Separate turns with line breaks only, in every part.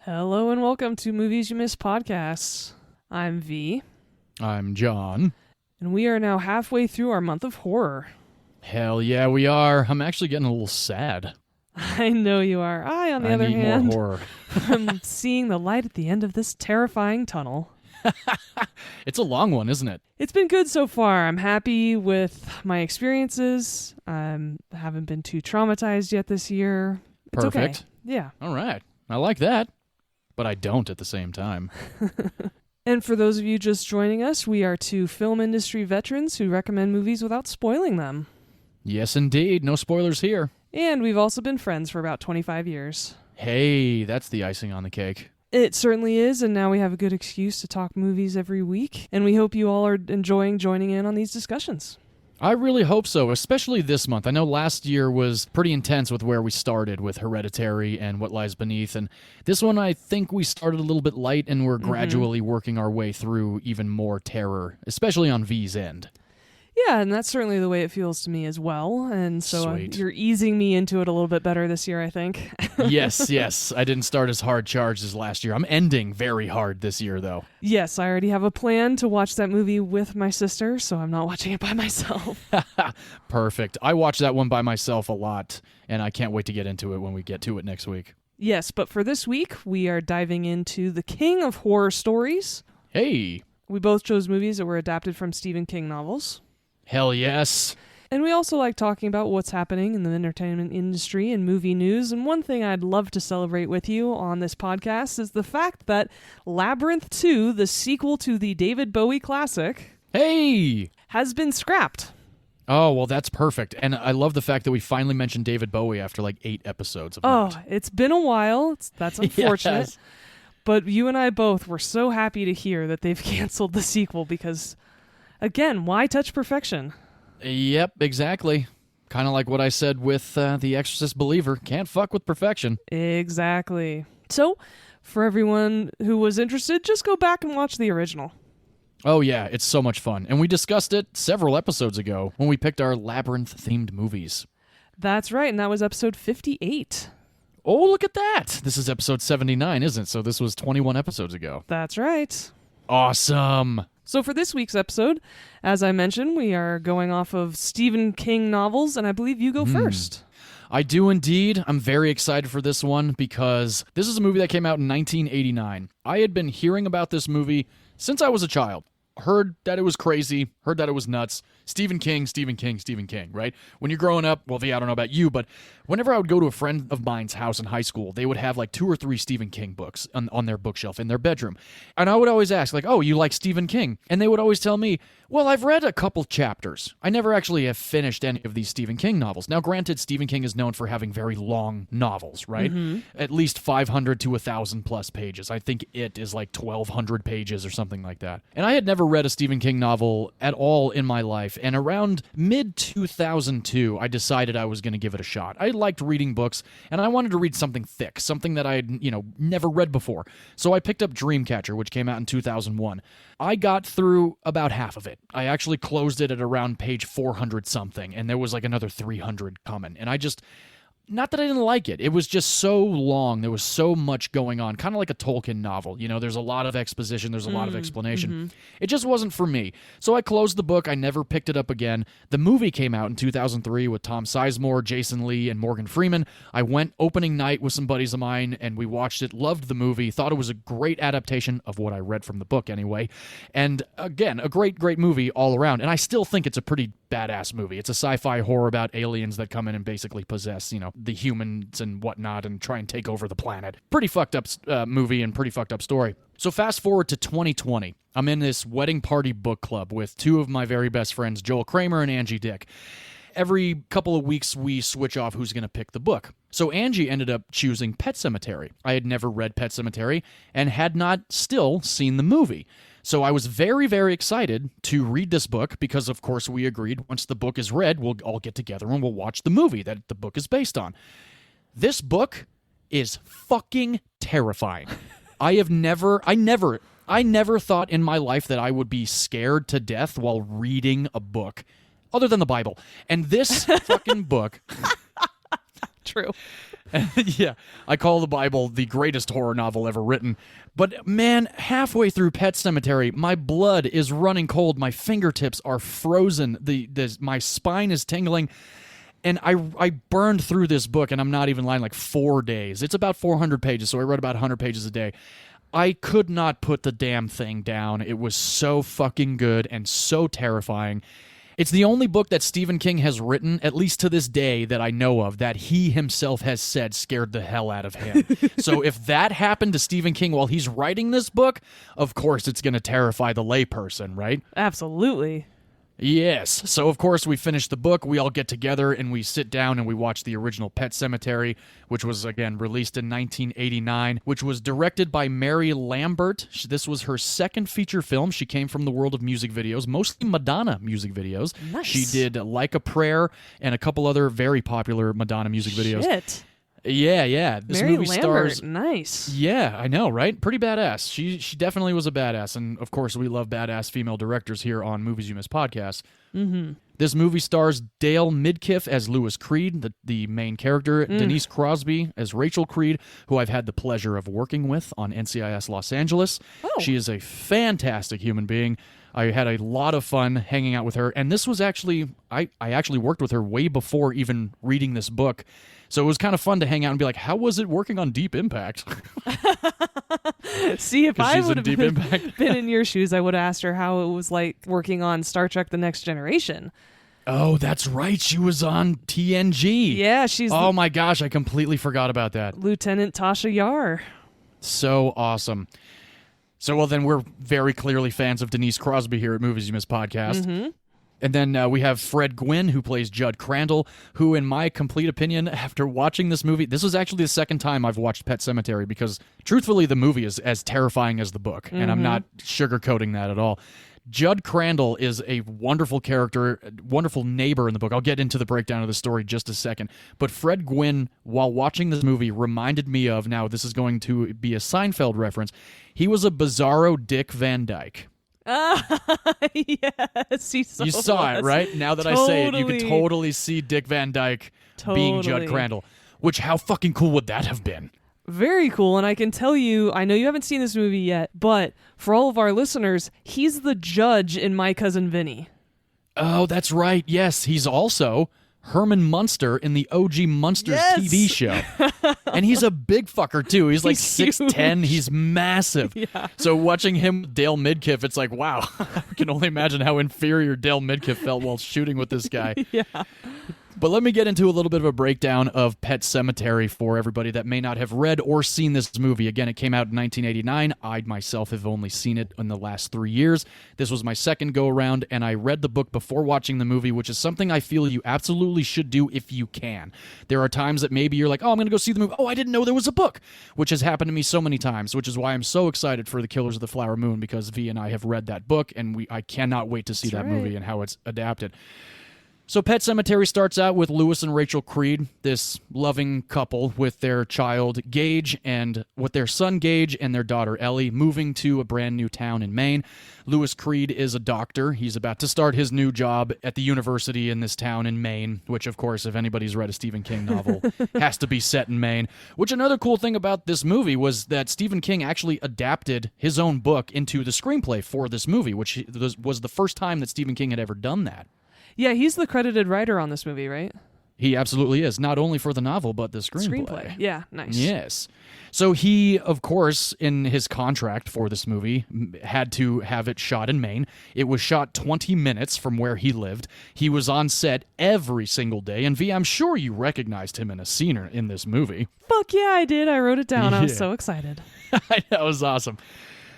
Hello and welcome to Movies You Miss Podcasts. I'm Vee.
I'm John.
And we are now halfway through our month of horror.
Hell yeah, we are. I'm actually getting a little sad.
I know you are. On the other
need
hand,
more horror.
I'm seeing the light at the end of this terrifying tunnel.
It's a long one, isn't it?
It's been good so far. I'm happy with my experiences. I haven't been too traumatized yet this year. It's
Perfect.
Okay. Yeah.
All right. I like that. But I don't at the same time.
And for those of you just joining us, we are two film industry veterans who recommend movies without spoiling them.
Yes, indeed. No spoilers here.
And we've also been friends for about 25 years.
Hey, that's the icing on the cake.
It certainly is, and now we have a good excuse to talk movies every week, and we hope you all are enjoying joining in on these discussions.
I really hope so, especially this month. I know last year was pretty intense with where we started with Hereditary and What Lies Beneath, and this one I think we started a little bit light and we're gradually working our way through even more terror, especially on V's end.
Yeah, and that's certainly the way it feels to me as well, and so
Sweet.
you're easing me into it a little bit better this year, I think.
Yes. I didn't start as hard charged as last year. I'm ending very hard this year, though.
Yes, I already have a plan to watch that movie with my sister, so I'm not watching it by myself.
Perfect. I watch that one by myself a lot, and I can't wait to get into it when we get to it next week.
Yes, but for this week, we are diving into the king of horror stories.
Hey.
We both chose movies that were adapted from Stephen King novels.
Hell yes.
And we also like talking about what's happening in the entertainment industry and movie news. And one thing I'd love to celebrate with you on this podcast is the fact that Labyrinth 2, the sequel to the David Bowie classic,
Hey.
has been scrapped.
Oh, well, that's perfect. And I love the fact that we finally mentioned David Bowie after like 8 episodes of
Oh, it's been a while. That's unfortunate.
Yes.
But you and I both were so happy to hear that they've canceled the sequel because, again, why touch perfection?
Yep, exactly. Kind of like what I said with The Exorcist Believer. Can't fuck with perfection.
Exactly. So, for everyone who was interested, just go back and watch the original.
Oh yeah, it's so much fun. And we discussed it several episodes ago when we picked our Labyrinth-themed movies.
That's right, and that was episode 58.
Oh, look at that! This is episode 79, isn't it? So this was 21 episodes ago.
That's right.
Awesome!
So for this week's episode, as I mentioned, we are going off of Stephen King novels, and I believe you go first.
I do indeed. I'm very excited for this one because this is a movie that came out in 1989. I had been hearing about this movie since I was a child. Heard that it was crazy, heard that it was nuts. Stephen King, right? When you're growing up, well, V, I don't know about you, but whenever I would go to a friend of mine's house in high school, they would have like 2 or 3 Stephen King books on their bookshelf in their bedroom. And I would always ask, like, oh, you like Stephen King? And they would always tell me, well, I've read a couple chapters. I never actually have finished any of these Stephen King novels. Now, granted, Stephen King is known for having very long novels, right? At least 500 to 1,000 plus pages. I think it is like 1,200 pages or something like that. And I had never read a Stephen King novel at all in my life. And around mid-2002, I decided I was going to give it a shot. I liked reading books, and I wanted to read something thick, something that I had, never read before. So I picked up Dreamcatcher, which came out in 2001. I got through about half of it. I actually closed it at around page 400 something, and there was like another 300 coming. And not that I didn't like it. It was just so long. There was so much going on, kind of like a Tolkien novel. There's a lot of exposition. There's a lot of explanation. It just wasn't for me. So I closed the book. I never picked it up again. The movie came out in 2003 with Tom Sizemore, Jason Lee, and Morgan Freeman. I went opening night with some buddies of mine, and we watched it, loved the movie, thought it was a great adaptation of what I read from the book anyway. And again, a great, great movie all around. And I still think it's a pretty badass movie. It's a sci-fi horror about aliens that come in and basically possess, the humans and whatnot and try and take over the planet. Pretty fucked up movie and pretty fucked up story. So fast forward to 2020. I'm in this wedding party book club with 2 of my very best friends, Joel Kramer and Angie Dick. Every couple of weeks, we switch off who's going to pick the book. So Angie ended up choosing Pet Sematary. I had never read Pet Sematary and had not still seen the movie. So I was very, very excited to read this book because, of course, we agreed once the book is read, we'll all get together and we'll watch the movie that the book is based on. This book is fucking terrifying. I never thought in my life that I would be scared to death while reading a book other than the Bible. And this fucking book
True.
Yeah, I call the Bible the greatest horror novel ever written. But man, halfway through Pet Sematary, my blood is running cold. My fingertips are frozen. My spine is tingling. And I burned through this book, and I'm not even lying, like 4 days. It's about 400 pages, so I read about 100 pages a day. I could not put the damn thing down. It was so fucking good and so terrifying. It's the only book that Stephen King has written, at least to this day, that I know of, that he himself has said scared the hell out of him. So if that happened to Stephen King while he's writing this book, of course it's going to terrify the layperson, right?
Absolutely.
Yes. So, of course, we finish the book. We all get together and we sit down and we watch the original Pet Sematary, which was, again, released in 1989, which was directed by Mary Lambert. This was her second feature film. She came from the world of music videos, mostly Madonna music videos.
Nice.
She did Like a Prayer and a couple other very popular Madonna music videos.
Shit.
Yeah. This
Mary
movie
Lambert,
stars.
nice.
Yeah, I know, right? Pretty badass. She definitely was a badass, and of course, we love badass female directors here on Movies You Miss podcast.
Mm-hmm.
This movie stars Dale Midkiff as Lewis Creed, the main character, Denise Crosby as Rachel Creed, who I've had the pleasure of working with on NCIS Los Angeles.
Oh.
She is a fantastic human being. I had a lot of fun hanging out with her, and this was actually, I actually worked with her way before even reading this book. So it was kind of fun to hang out and be like, how was it working on Deep Impact?
See, if I would have
Impact.
been in your shoes, I would have asked her how it was like working on Star Trek The Next Generation.
Oh, that's right. She was on TNG.
Yeah, she's
Oh my gosh, I completely forgot about that.
Lieutenant Tasha Yar.
So awesome. So, well, then we're very clearly fans of Denise Crosby here at Movies You Miss podcast.
Mm-hmm.
And then we have Fred Gwynne, who plays Judd Crandall, who, in my complete opinion, after watching this movie, this was actually the second time I've watched Pet Sematary because, truthfully, the movie is as terrifying as the book, and I'm not sugarcoating that at all. Judd Crandall is a wonderful character, wonderful neighbor in the book. I'll get into the breakdown of the story just a second. But Fred Gwynne, while watching this movie, reminded me of, now this is going to be a Seinfeld reference, he was a bizarro Dick Van Dyke.
Yes,
you saw it, right? Now that I say it, you can totally see Dick Van Dyke being Judd Crandall. Which, how fucking cool would that have been?
Very cool, and I can tell you, I know you haven't seen this movie yet, but for all of our listeners, he's the judge in My Cousin Vinny.
Oh, that's right. Yes, he's also Herman Munster in the OG Munsters TV show. And he's a big fucker, too. He's like 6'10". He's massive.
Yeah.
So watching him, Dale Midkiff, it's like, wow, I can only imagine how inferior Dale Midkiff felt while shooting with this guy.
Yeah.
But let me get into a little bit of a breakdown of Pet Sematary for everybody that may not have read or seen this movie. Again, it came out in 1989. I myself have only seen it in the last 3 years. This was my second go-around, and I read the book before watching the movie, which is something I feel you absolutely should do if you can. There are times that maybe you're like, oh, I'm going to go see the movie. Oh, I didn't know there was a book, which has happened to me so many times, which is why I'm so excited for The Killers of the Flower Moon, because V and I have read that book, and I cannot wait to see that movie and how it's adapted. So Pet Sematary starts out with Lewis and Rachel Creed, this loving couple with their child Gage and with their son Gage and their daughter Ellie moving to a brand new town in Maine. Lewis Creed is a doctor. He's about to start his new job at the university in this town in Maine, which of course, if anybody's read a Stephen King novel, has to be set in Maine. Which another cool thing about this movie was that Stephen King actually adapted his own book into the screenplay for this movie, which was the first time that Stephen King had ever done that.
Yeah, he's the credited writer on this movie, right?
He absolutely is, not only for the novel, but the screenplay.
Yeah, nice.
Yes. So he, of course, in his contract for this movie, had to have it shot in Maine. It was shot 20 minutes from where he lived. He was on set every single day. And V, I'm sure you recognized him in a scene in this movie.
Fuck yeah, I did. I wrote it down. I was so excited.
That was awesome.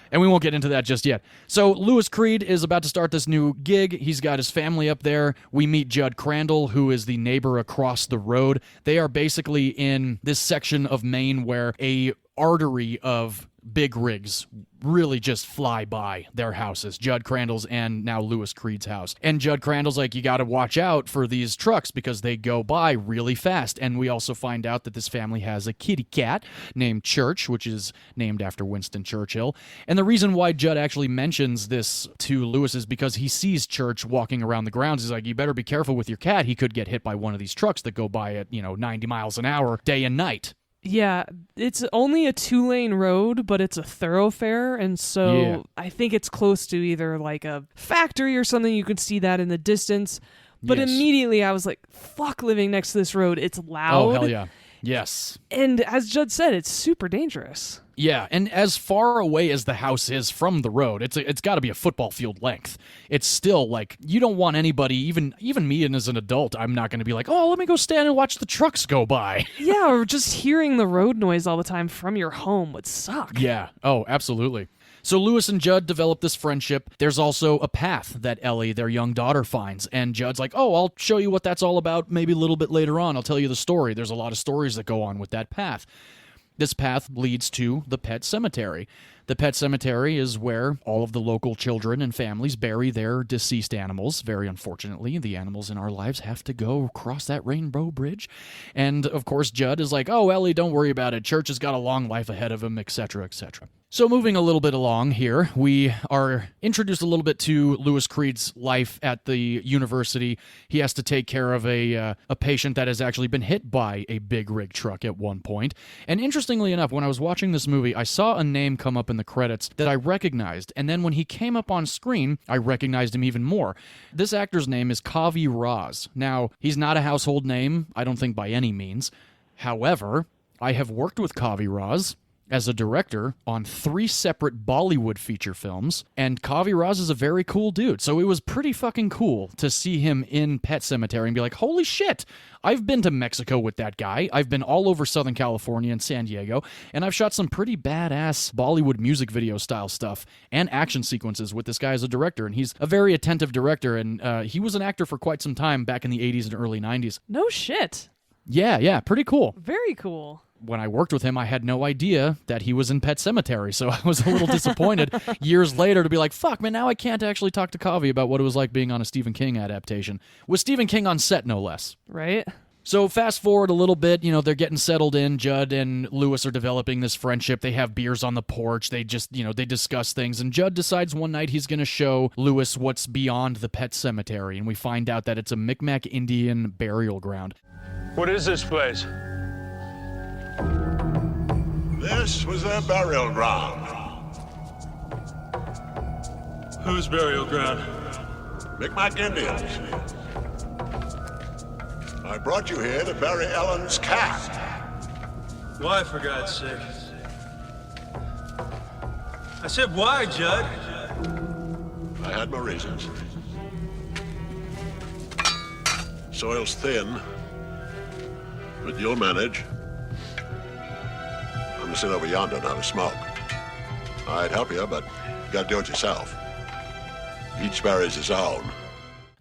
And we won't get into that just yet. So Lewis Creed is about to start this new gig. He's got his family up there. We meet Judd Crandall, who is the neighbor across the road. They are basically in this section of Maine where a artery of big rigs really just fly by their houses, Judd Crandall's and now Louis Creed's house. And Judd Crandall's like, you got to watch out for these trucks because they go by really fast. And we also find out that this family has a kitty cat named Church, which is named after Winston Churchill. And the reason why Judd actually mentions this to Louis is because he sees Church walking around the grounds. He's like, you better be careful with your cat. He could get hit by one of these trucks that go by at, 90 miles an hour day and night.
Yeah, it's only a 2-lane road, but it's a thoroughfare, and so I think it's close to either like a factory or something. You could see that in the distance. But immediately I was like, fuck living next to this road. It's loud.
Oh, hell yeah. Yes.
And as Judd said, it's super dangerous.
Yeah, and as far away as the house is from the road, it's got to be a football field length. It's still like, you don't want anybody, even me and as an adult, I'm not going to be like, oh, let me go stand and watch the trucks go by.
Yeah, or just hearing the road noise all the time from your home would suck.
Yeah, oh, absolutely. So Louis and Judd develop this friendship. There's also a path that Ellie, their young daughter, finds. And Judd's like, oh, I'll show you what that's all about maybe a little bit later on. I'll tell you the story. There's a lot of stories that go on with that path. This path leads to the pet cemetery. The pet cemetery is where all of the local children and families bury their deceased animals. Very unfortunately, the animals in our lives have to go across that rainbow bridge. And, of course, Judd is like, oh, Ellie, don't worry about it. Church has got a long life ahead of him, etc., etc. So moving a little bit along here, we are introduced a little bit to Louis Creed's life at the university. He has to take care of a patient that has actually been hit by a big rig truck at one point. And interestingly enough, when I was watching this movie, I saw a name come up in the credits that I recognized. And then when he came up on screen, I recognized him even more. This actor's name is Kavi Raz. Now, he's not a household name, I don't think by any means. However, I have worked with Kavi Raz as a director on 3 separate Bollywood feature films, and Kavi Raz is a very cool dude, so it was pretty fucking cool to see him in Pet Sematary and be like, holy shit, I've been to Mexico with that guy, I've been all over Southern California and San Diego, and I've shot some pretty badass Bollywood music video style stuff and action sequences with this guy as a director, and he's a very attentive director, and he was an actor for quite some time back in the 80s and early 90s.
No shit.
Yeah, pretty cool.
Very cool.
When I worked with him, I had no idea that he was in Pet Sematary, so I was a little disappointed years later to be like, fuck, man, now I can't actually talk to Kavi about what it was like being on a Stephen King adaptation. With Stephen King on set, no less.
Right?
So fast forward a little bit, they're getting settled in. Judd and Louis are developing this friendship. They have beers on the porch. They just, they discuss things. And Judd decides one night he's going to show Louis what's beyond the Pet Cemetery. And we find out that it's a Micmac Indian burial ground.
What is this place?
This was their burial ground.
Whose burial ground?
Micmac Indians. I brought you here to bury Ellen's cat.
Why, for God's sake? I said, why, Judd?
I had my reasons. Soil's thin, but you'll manage. I'm gonna sit over yonder and have a smoke. I'd help you, but you gotta do it yourself. Each buries his own.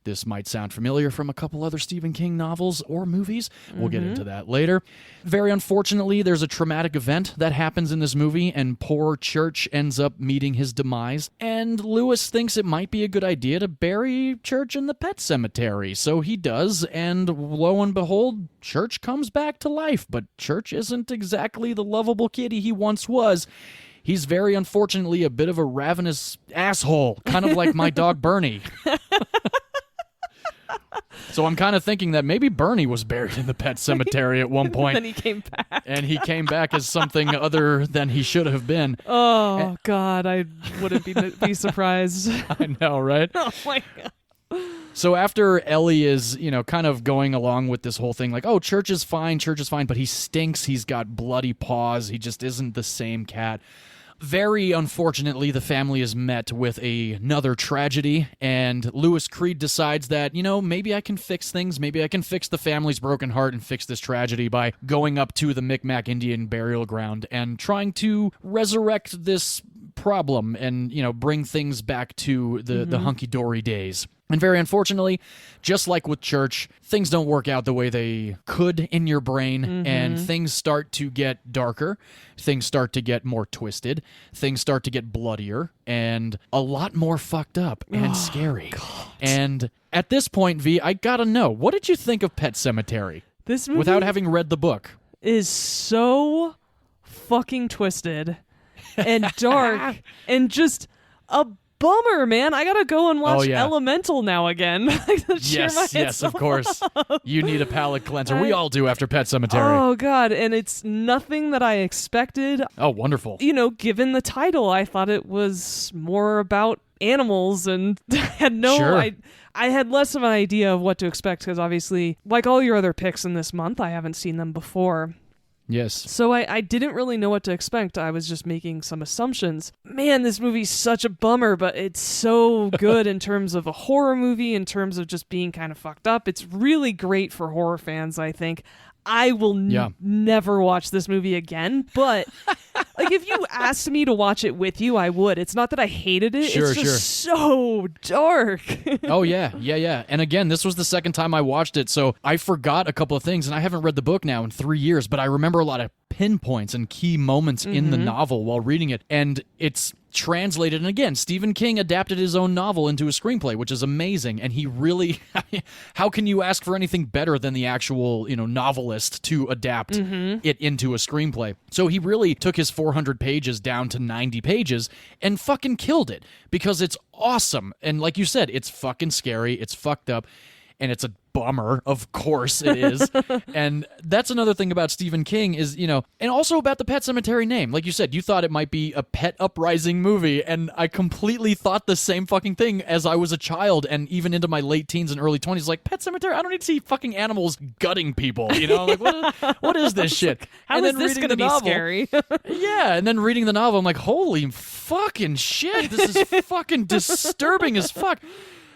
This might sound familiar from a couple other Stephen King novels or movies. We'll get into that later. Very unfortunately, there's a traumatic event that happens in this movie, and poor Church ends up meeting his demise. And Louis thinks it might be a good idea to bury Church in the pet cemetery. So he does, and lo and behold, Church comes back to life. But Church isn't exactly the lovable kitty he once was. He's very unfortunately a bit of a ravenous asshole, kind of like my dog Bernie. So I'm kind of thinking that maybe Bernie was buried in the pet cemetery at one point.
Then he came back.
And he came back as something other than he should have been.
Oh, God, I wouldn't be surprised.
I know, right?
Oh, my God.
So after Ellie is, kind of going along with this whole thing, like, oh, Church is fine, but he stinks, he's got bloody paws, he just isn't the same cat. Very unfortunately, the family is met with another tragedy, and Louis Creed decides that, maybe I can fix things. Maybe I can fix the family's broken heart and fix this tragedy by going up to the Micmac Indian burial ground and trying to resurrect this problem and, bring things back to the hunky-dory days. And very unfortunately, just like with church, things don't work out the way they could in your brain, and things start to get darker, things start to get more twisted, things start to get bloodier, and a lot more fucked up and scary. God. And at this point, V, I gotta know, what did you think of Pet Sematary?
This movie
without having read the book
is so fucking twisted and dark and just a bummer, man. I gotta go and watch Elemental now again.
Yes, of course. You need a palate cleanser. We all do after Pet Sematary.
Oh, God. And it's nothing that I expected.
Oh, wonderful.
Given the title, I thought it was more about animals, and I had less of an idea of what to expect because obviously, like all your other picks in this month, I haven't seen them before.
Yes.
So I didn't really know what to expect. I was just making some assumptions. Man, this movie's such a bummer, but it's so good in terms of a horror movie, in terms of just being kind of fucked up. It's really great for horror fans, I think. I will never watch this movie again, but like if you asked me to watch it with you, I would. It's not that I hated it.
Sure,
it's just so dark.
Oh, yeah. And again, this was the second time I watched it, so I forgot a couple of things, and I haven't read the book now in 3 years, but I remember a lot of pinpoints and key moments in the novel while reading it, and it's translated. And again, Stephen King adapted his own novel into a screenplay, which is amazing. And he really, how can you ask for anything better than the actual, novelist to adapt it into a screenplay? So he really took his 400 pages down to 90 pages and fucking killed it because it's awesome. And like you said, it's fucking scary. It's fucked up. And it's a bummer, of course it is. And that's another thing about Stephen King is, and also about the Pet Sematary name. Like you said, you thought it might be a pet uprising movie, and I completely thought the same fucking thing as I was a child and even into my late teens and early 20s. Like, Pet Sematary, I don't need to see fucking animals gutting people, Like, what is this shit?
How is this going to be scary?
Yeah, and then reading the novel, I'm like, holy fucking shit, this is fucking disturbing as fuck.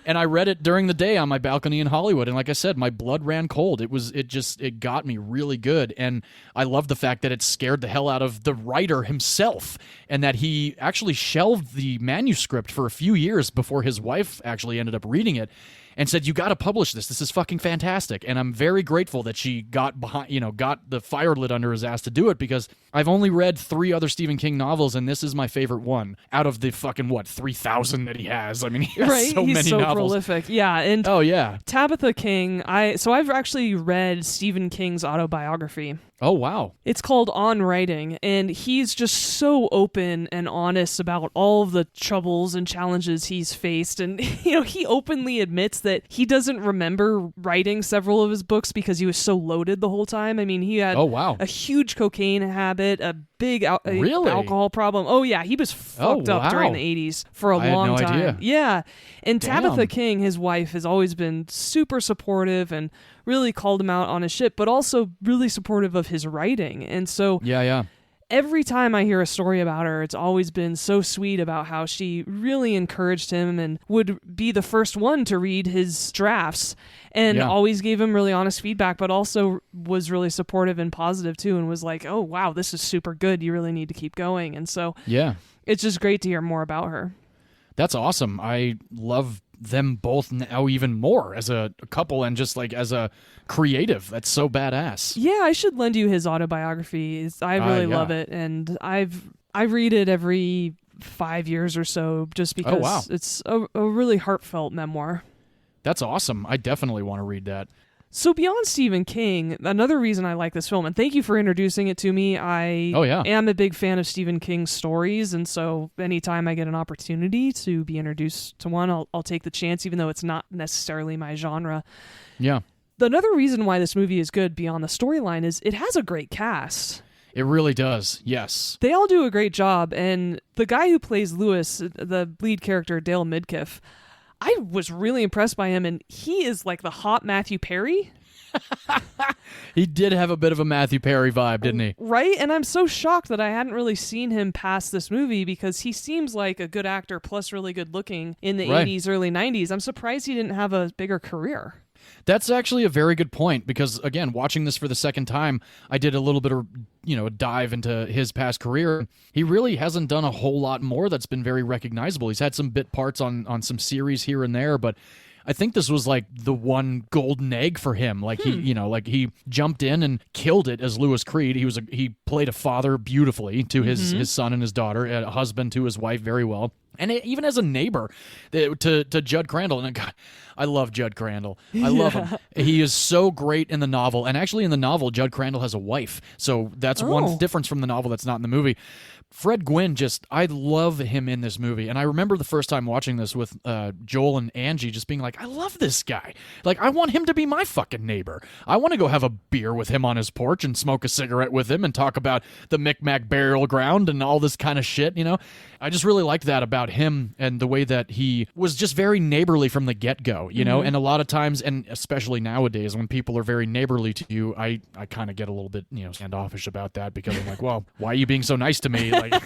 And I read it during the day on my balcony in Hollywood, and like I said, my blood ran cold. It got me really good, and I love the fact that it scared the hell out of the writer himself, and that he actually shelved the manuscript for a few years before his wife actually ended up reading it and said, "You got to publish this. This is fucking fantastic." And I'm very grateful that she got the fire lit under his ass to do it, because I've only read 3 other Stephen King novels, and this is my favorite one out of the fucking 3,000 that he has. I mean, he has so
many
novels.
He's so prolific. Yeah, and
oh yeah,
Tabitha King. I've actually read Stephen King's autobiography.
Oh, wow.
It's called On Writing, and he's just so open and honest about all of the troubles and challenges he's faced. And, he openly admits that he doesn't remember writing several of his books because he was so loaded the whole time. I mean, he had a huge cocaine habit, a big alcohol problem. Oh, yeah, he was fucked up during the 80s for a long time.
Idea.
Yeah, and Tabitha King, his wife, has always been super supportive and really called him out on his shit, but also really supportive of his writing. And so every time I hear a story about her, it's always been so sweet about how she really encouraged him and would be the first one to read his drafts and always gave him really honest feedback, but also was really supportive and positive too, and was like, "Oh, wow, this is super good. You really need to keep going." And so it's just great to hear more about her.
That's awesome. I love them both now even more as a couple and just like as a creative. That's so badass.
Yeah, I should lend you his autobiography. I really love it, and I read it every 5 years or so just because it's a really heartfelt memoir.
That's awesome. I definitely want to read that.
So beyond Stephen King, another reason I like this film, and thank you for introducing it to me, I am a big fan of Stephen King's stories, and so anytime I get an opportunity to be introduced to one, I'll take the chance, even though it's not necessarily my genre.
Yeah.
Another reason why this movie is good beyond the storyline is it has a great cast.
It really does, yes.
They all do a great job, and the guy who plays Lewis, the lead character, Dale Midkiff, I was really impressed by him, and he is like the hot Matthew Perry.
He did have a bit of a Matthew Perry vibe, didn't he?
Right, and I'm so shocked that I hadn't really seen him past this movie because he seems like a good actor plus really good looking in the 80s, early 90s. I'm surprised he didn't have a bigger career.
That's actually a very good point because, again, watching this for the second time, I did a little bit of, a dive into his past career. He really hasn't done a whole lot more that's been very recognizable. He's had some bit parts on some series here and there, but I think this was like the one golden egg for him. Like he jumped in and killed it as Louis Creed. He played a father beautifully to his son and his daughter, a husband to his wife very well. And even as a neighbor to Judd Crandall. And God, I love Judd Crandall. I love him. He is so great in the novel. And actually in the novel, Judd Crandall has a wife. So that's one difference from the novel that's not in the movie. Fred Gwynne, I love him in this movie. And I remember the first time watching this with Joel and Angie just being like, I love this guy. Like, I want him to be my fucking neighbor. I want to go have a beer with him on his porch and smoke a cigarette with him and talk about the Micmac burial ground and all this kind of shit, I just really liked that about him and the way that he was just very neighborly from the get-go, and a lot of times, and especially nowadays, when people are very neighborly to you, I kind of get a little bit, standoffish about that because I'm like, well, why are you being so nice to me? Like,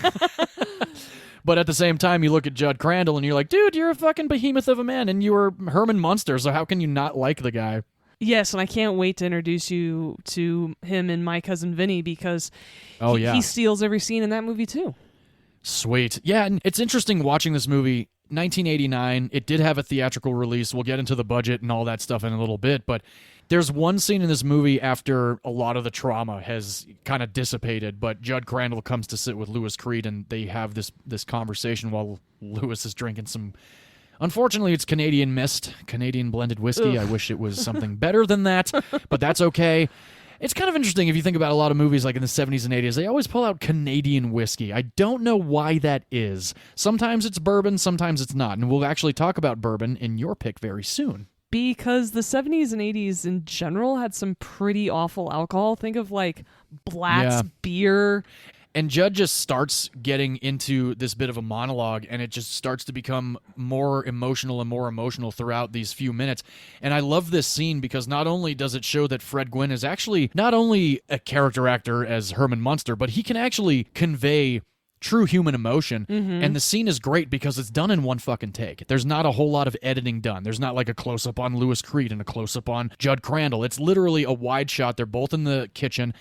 but at the same time, you look at Judd Crandall and you're like, dude, you're a fucking behemoth of a man and you were Herman Munster, so how can you not like the guy?
Yes, and I can't wait to introduce you to him and My Cousin Vinny because he steals every scene in that movie too.
Sweet. Yeah, and it's interesting watching this movie. 1989, it did have a theatrical release. We'll get into the budget and all that stuff in a little bit, but there's one scene in this movie after a lot of the trauma has kind of dissipated, but Judd Crandall comes to sit with Louis Creed, and they have this conversation while Louis is drinking some... Unfortunately, it's Canadian Mist, Canadian blended whiskey.
Ugh.
I wish it was something better than that, but that's okay. It's kind of interesting if you think about a lot of movies like in the 70s and 80s, they always pull out Canadian whiskey. I don't know why that is. Sometimes it's bourbon, sometimes it's not. And we'll actually talk about bourbon in your pick very soon.
Because the 70s and 80s in general had some pretty awful alcohol. Think of like Black's beer.
And Judd just starts getting into this bit of a monologue, and it just starts to become more emotional throughout these few minutes. And I love this scene because not only does it show that Fred Gwynne is actually not only a character actor as Herman Munster, but he can actually convey true human emotion. And the scene is great because it's done in one fucking take. There's not a whole lot of editing done. There's not like a close-up on Louis Creed and a close-up on Judd Crandall. It's literally a wide shot. They're both in the kitchen.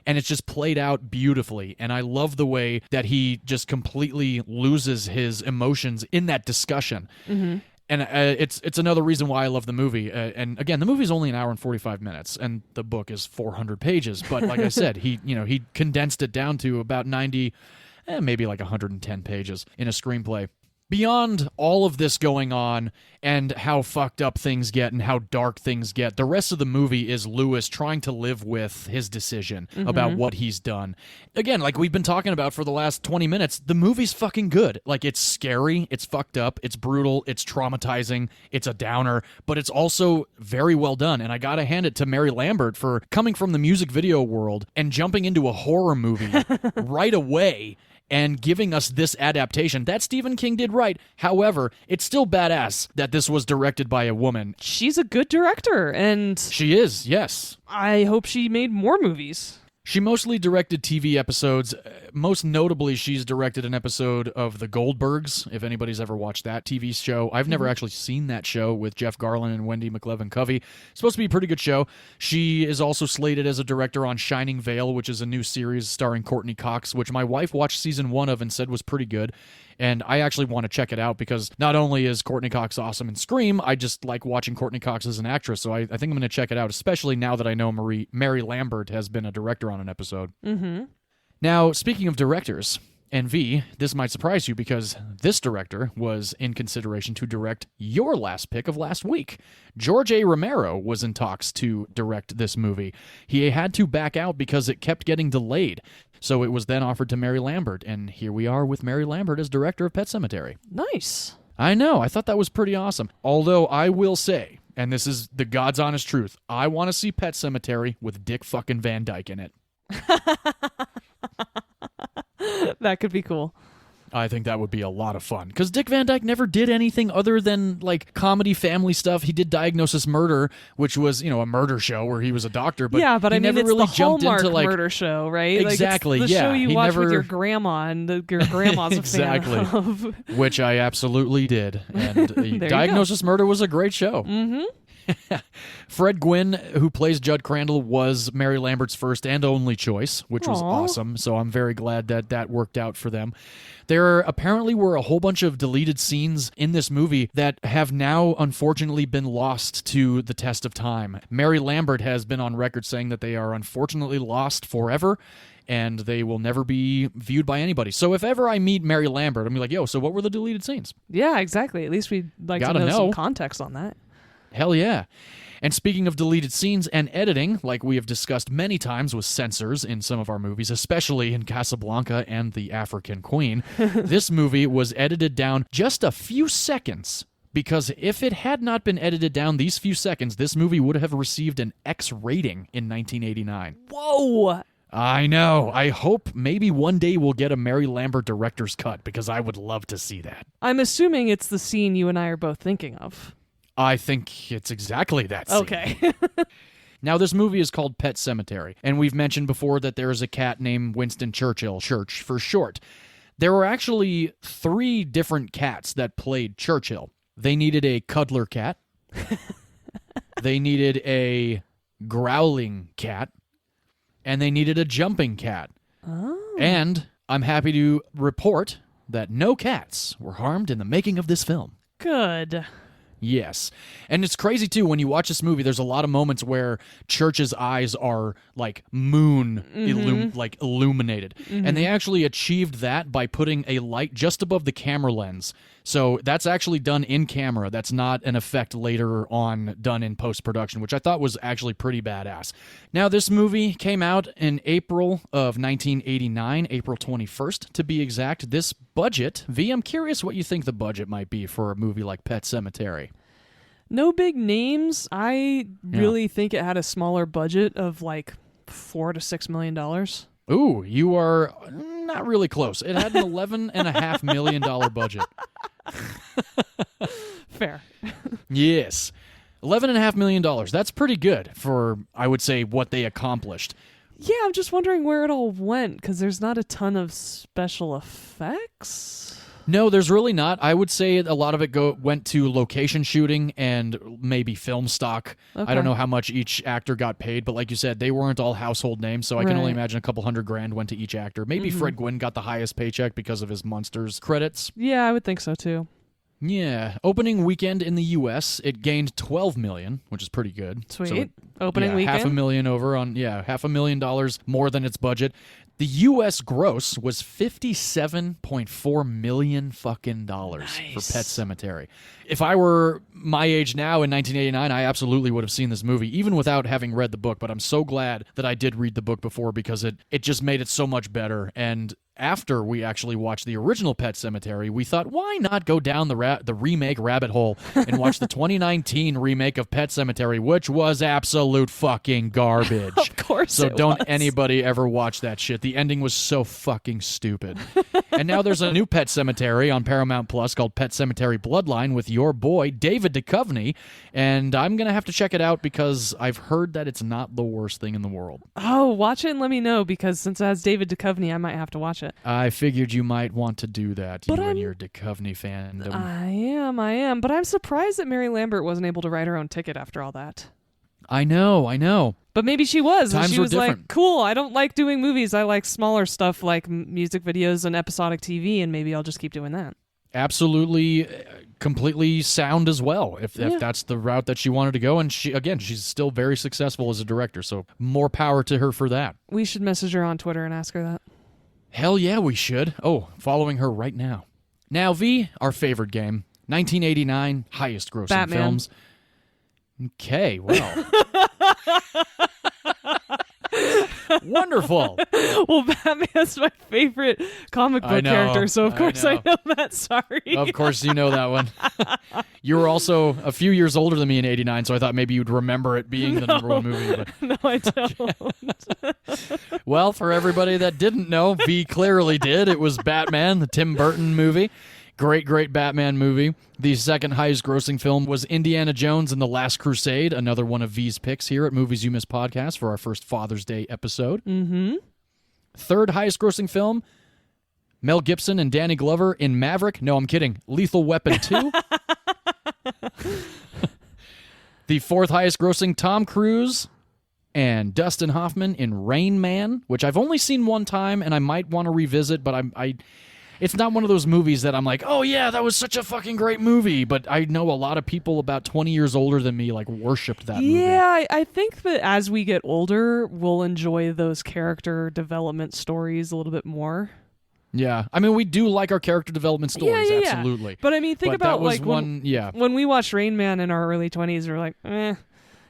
And it's just played out beautifully. And I love the way that he just completely loses his emotions in that discussion. And it's another reason why I love the movie. And again, the movie's only an hour and 45 minutes, and the book is 400 pages. But like I said, he condensed it down to about 90, maybe like 110 pages in a screenplay. Beyond all of this going on and how fucked up things get and how dark things get, the rest of the movie is Louis trying to live with his decision about what he's done. Again, like we've been talking about for the last 20 minutes, the movie's fucking good. Like, it's scary, it's fucked up, it's brutal, it's traumatizing, it's a downer, but it's also very well done. And I gotta hand it to Mary Lambert for coming from the music video world and jumping into a horror movie right away and giving us this adaptation that Stephen King did right. However, it's still badass that this was directed by a woman.
She's a good director, and...
She is, yes.
I hope she made more movies.
She mostly directed TV episodes. Most notably, she's directed an episode of The Goldbergs, if anybody's ever watched that TV show. I've never actually seen that show with Jeff Garlin and Wendy McLevin-Covey. It's supposed to be a pretty good show. She is also slated as a director on Shining Vale, which is a new series starring Courtney Cox, which my wife watched season 1 of and said was pretty good. And I actually want to check it out because not only is Courtney Cox awesome in Scream, I just like watching Courtney Cox as an actress. So I think I'm going to check it out, especially now that I know Mary Lambert has been a director on an episode. Now, speaking of directors, and V, this might surprise you because this director was in consideration to direct your last pick of last week. George A. Romero was in talks to direct this movie. He had to back out because it kept getting delayed. So it was then offered to Mary Lambert, and here we are with Mary Lambert as director of Pet Sematary.
Nice.
I know, I thought that was pretty awesome. Although I will say, and this is the God's honest truth, I want to see Pet Sematary with Dick fucking Van Dyke in it.
That could be cool.
I think that would be a lot of fun. Because Dick Van Dyke never did anything other than, like, comedy family stuff. He did Diagnosis Murder, which was, a murder show where he was a doctor. But
yeah, but
he
I mean,
never
it's
really
the
jumped
Hallmark
into, like,
murder show, right?
Exactly,
like, it's the show you
he
watch
never...
with your grandma, and your grandma's a
exactly.
fan of.
Which I absolutely did. And Diagnosis Murder was a great show. Fred Gwynne, who plays Judd Crandall, was Mary Lambert's first and only choice, which was awesome. So I'm very glad that that worked out for them. There apparently were a whole bunch of deleted scenes in this movie that have now unfortunately been lost to the test of time. Mary Lambert has been on record saying that they are unfortunately lost forever, and they will never be viewed by anybody. So if ever I meet Mary Lambert, I'm gonna be like, yo, so what were the deleted scenes?
Yeah, exactly. At least we'd like to know some context on that.
Hell yeah. And speaking of deleted scenes and editing, like we have discussed many times with censors in some of our movies, especially in Casablanca and The African Queen, this movie was edited down just a few seconds, because if it had not been edited down these few seconds, this movie would have received an X rating in 1989.
Whoa!
I know. I hope maybe one day we'll get a Mary Lambert director's cut, because I would love to see that.
I'm assuming it's the scene you and I are both thinking of.
I think it's exactly that scene.
Okay.
Now, this movie is called Pet Sematary, and we've mentioned before that there is a cat named Winston Churchill, Church for short. There were actually 3 different cats that played Churchill. They needed a cuddler cat. They needed a growling cat. And they needed a jumping cat. Oh. And I'm happy to report that no cats were harmed in the making of this film.
Good.
Yes. And it's crazy, too, when you watch this movie, there's a lot of moments where Church's eyes are like moon illuminated. Mm-hmm. And they actually achieved that by putting a light just above the camera lens. So that's actually done in camera. That's not an effect later on done in post-production, which I thought was actually pretty badass. Now, this movie came out in April of 1989, April 21st to be exact. This budget, V, I'm curious what you think the budget might be for a movie like Pet Sematary.
No big names. I really think it had a smaller budget of like $4 to $6 million.
Ooh, you are not really close. It had an $11.5 million budget.
Fair.
Yes. $11.5 million. That's pretty good for, I would say, what they accomplished.
Yeah, I'm just wondering where it all went, because there's not a ton of special effects.
No, there's really not. I would say a lot of it went to location shooting and maybe film stock. Okay. I don't know how much each actor got paid, but like you said, they weren't all household names, so I can only imagine a couple $100,000 went to each actor. Maybe Fred Gwynne got the highest paycheck because of his Monsters credits.
Yeah, I would think so too.
Yeah. Opening weekend in the U.S., it gained $12 million, which is pretty good.
Sweet. Opening weekend?
$500,000 over on, $500,000 more than its budget. The U.S. gross was $57.4 million fucking dollars for Pet Sematary. If I were my age now in 1989, I absolutely would have seen this movie, even without having read the book. But I'm so glad that I did read the book before, because it just made it so much better. And after we actually watched the original Pet Sematary, we thought, why not go down the remake rabbit hole and watch the 2019 remake of Pet Sematary, which was absolute fucking garbage.
Of course.
So don't anybody ever watch that shit. The ending was so fucking stupid. And now there's a new Pet Sematary on Paramount Plus called Pet Sematary Bloodline with your boy David Duchovny, and I'm gonna have to check it out because I've heard that it's not the worst thing in the world.
Oh, watch it and let me know, because since it has David Duchovny, I might have to watch it.
I figured you might want to do that, and your Duchovny fandom.
I am, but I'm surprised that Mary Lambert wasn't able to write her own ticket after all that.
I know.
But maybe she was.
Times
and she
were
was
different.
Like, cool, I don't like doing movies. I like smaller stuff like music videos and episodic TV, and maybe I'll just keep doing that.
Absolutely, completely sound as well, if that's the route that she wanted to go. And she's still very successful as a director, so more power to her for that.
We should message her on Twitter and ask her that.
Hell yeah, we should. Oh, following her right now. Now, V, our favorite game, 1989, highest grossing
Batman.
Films. Okay, well. Wonderful.
Well, Batman's my favorite comic book character, so of course I know that. Sorry.
Of course you know that one. You were also a few years older than me in 89, so I thought maybe you'd remember it being the number one movie. But
no, I don't.
Well, for everybody that didn't know, V clearly did. It was Batman, the Tim Burton movie. Great Batman movie. The second highest grossing film was Indiana Jones and the Last Crusade, another one of V's picks here at Movies You Miss Podcast for our first Father's Day episode.
Mm-hmm.
Third highest grossing film, Mel Gibson and Danny Glover in Maverick. No, I'm kidding. Lethal Weapon 2. The fourth highest grossing, Tom Cruise and Dustin Hoffman in Rain Man, which I've only seen one time and I might want to revisit, but it's not one of those movies that I'm like, oh yeah, that was such a fucking great movie. But I know a lot of people about 20 years older than me like worshipped that movie.
Yeah, I think that as we get older, we'll enjoy those character development stories a little bit more.
Yeah, I mean, we do like our character development stories, absolutely.
Yeah. But I mean, think about like when we watched Rain Man in our early 20s, we were like, eh.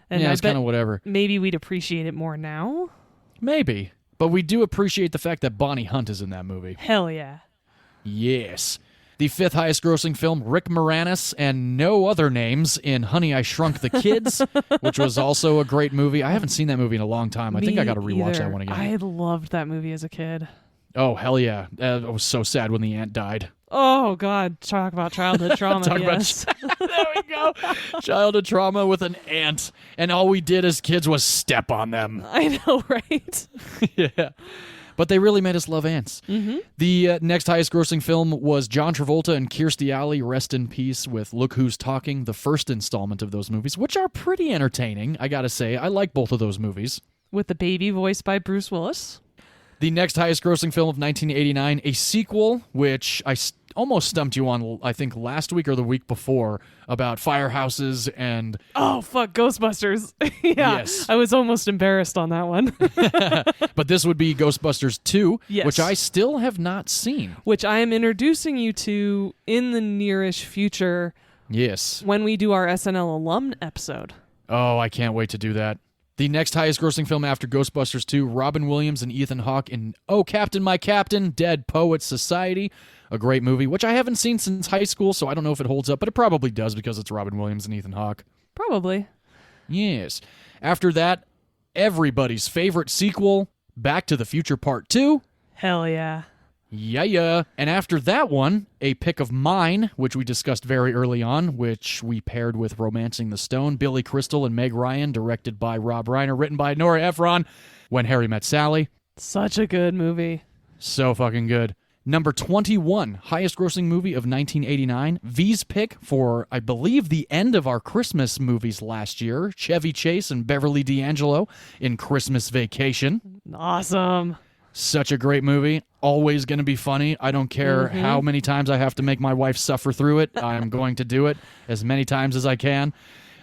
And
yeah, it's kind of whatever.
Maybe we'd appreciate it more now.
Maybe. But we do appreciate the fact that Bonnie Hunt is in that movie.
Hell yeah.
Yes. The fifth highest grossing film, Rick Moranis and no other names in Honey, I Shrunk the Kids, which was also a great movie. I haven't seen that movie in a long time. I think I got to rewatch that one again.
I loved that movie as a kid.
Oh, hell yeah. I was so sad when the aunt died.
Oh, God. Talk about childhood trauma. Yes.
There we go. Childhood trauma with an ant. And all we did as kids was step on them.
I know, right?
Yeah. But they really made us love ants.
Mm-hmm.
The next highest grossing film was John Travolta and Kirstie Alley, rest in peace, with Look Who's Talking, the first installment of those movies, which are pretty entertaining, I gotta say. I like both of those movies.
With the baby voiced by Bruce Willis.
The next highest grossing film of 1989, a sequel, which I almost stumped you on, I think, last week or the week before, about firehouses and...
Oh, fuck, Ghostbusters. Yeah,
yes.
I was almost embarrassed on that one.
But this would be Ghostbusters 2,
yes.
which I still have not seen.
Which I am introducing you to in the nearish future.
Yes.
When we do our SNL alum episode.
Oh, I can't wait to do that. The next highest grossing film after Ghostbusters 2, Robin Williams and Ethan Hawke in Oh, Captain, My Captain, Dead Poets Society. A great movie, which I haven't seen since high school, so I don't know if it holds up, but it probably does because it's Robin Williams and Ethan Hawke.
Probably.
Yes. After that, everybody's favorite sequel, Back to the Future Part 2.
Hell yeah.
Yeah. And after that one, a pick of mine, which we discussed very early on, which we paired with Romancing the Stone, Billy Crystal and Meg Ryan, directed by Rob Reiner, written by Nora Ephron, When Harry Met Sally.
Such a good movie.
So fucking good. Number 21, highest grossing movie of 1989. V's pick for, I believe, the end of our Christmas movies last year, Chevy Chase and Beverly D'Angelo in Christmas Vacation.
Awesome.
Such a great movie. Always going to be funny. I don't care how many times I have to make my wife suffer through it. I'm going to do it as many times as I can.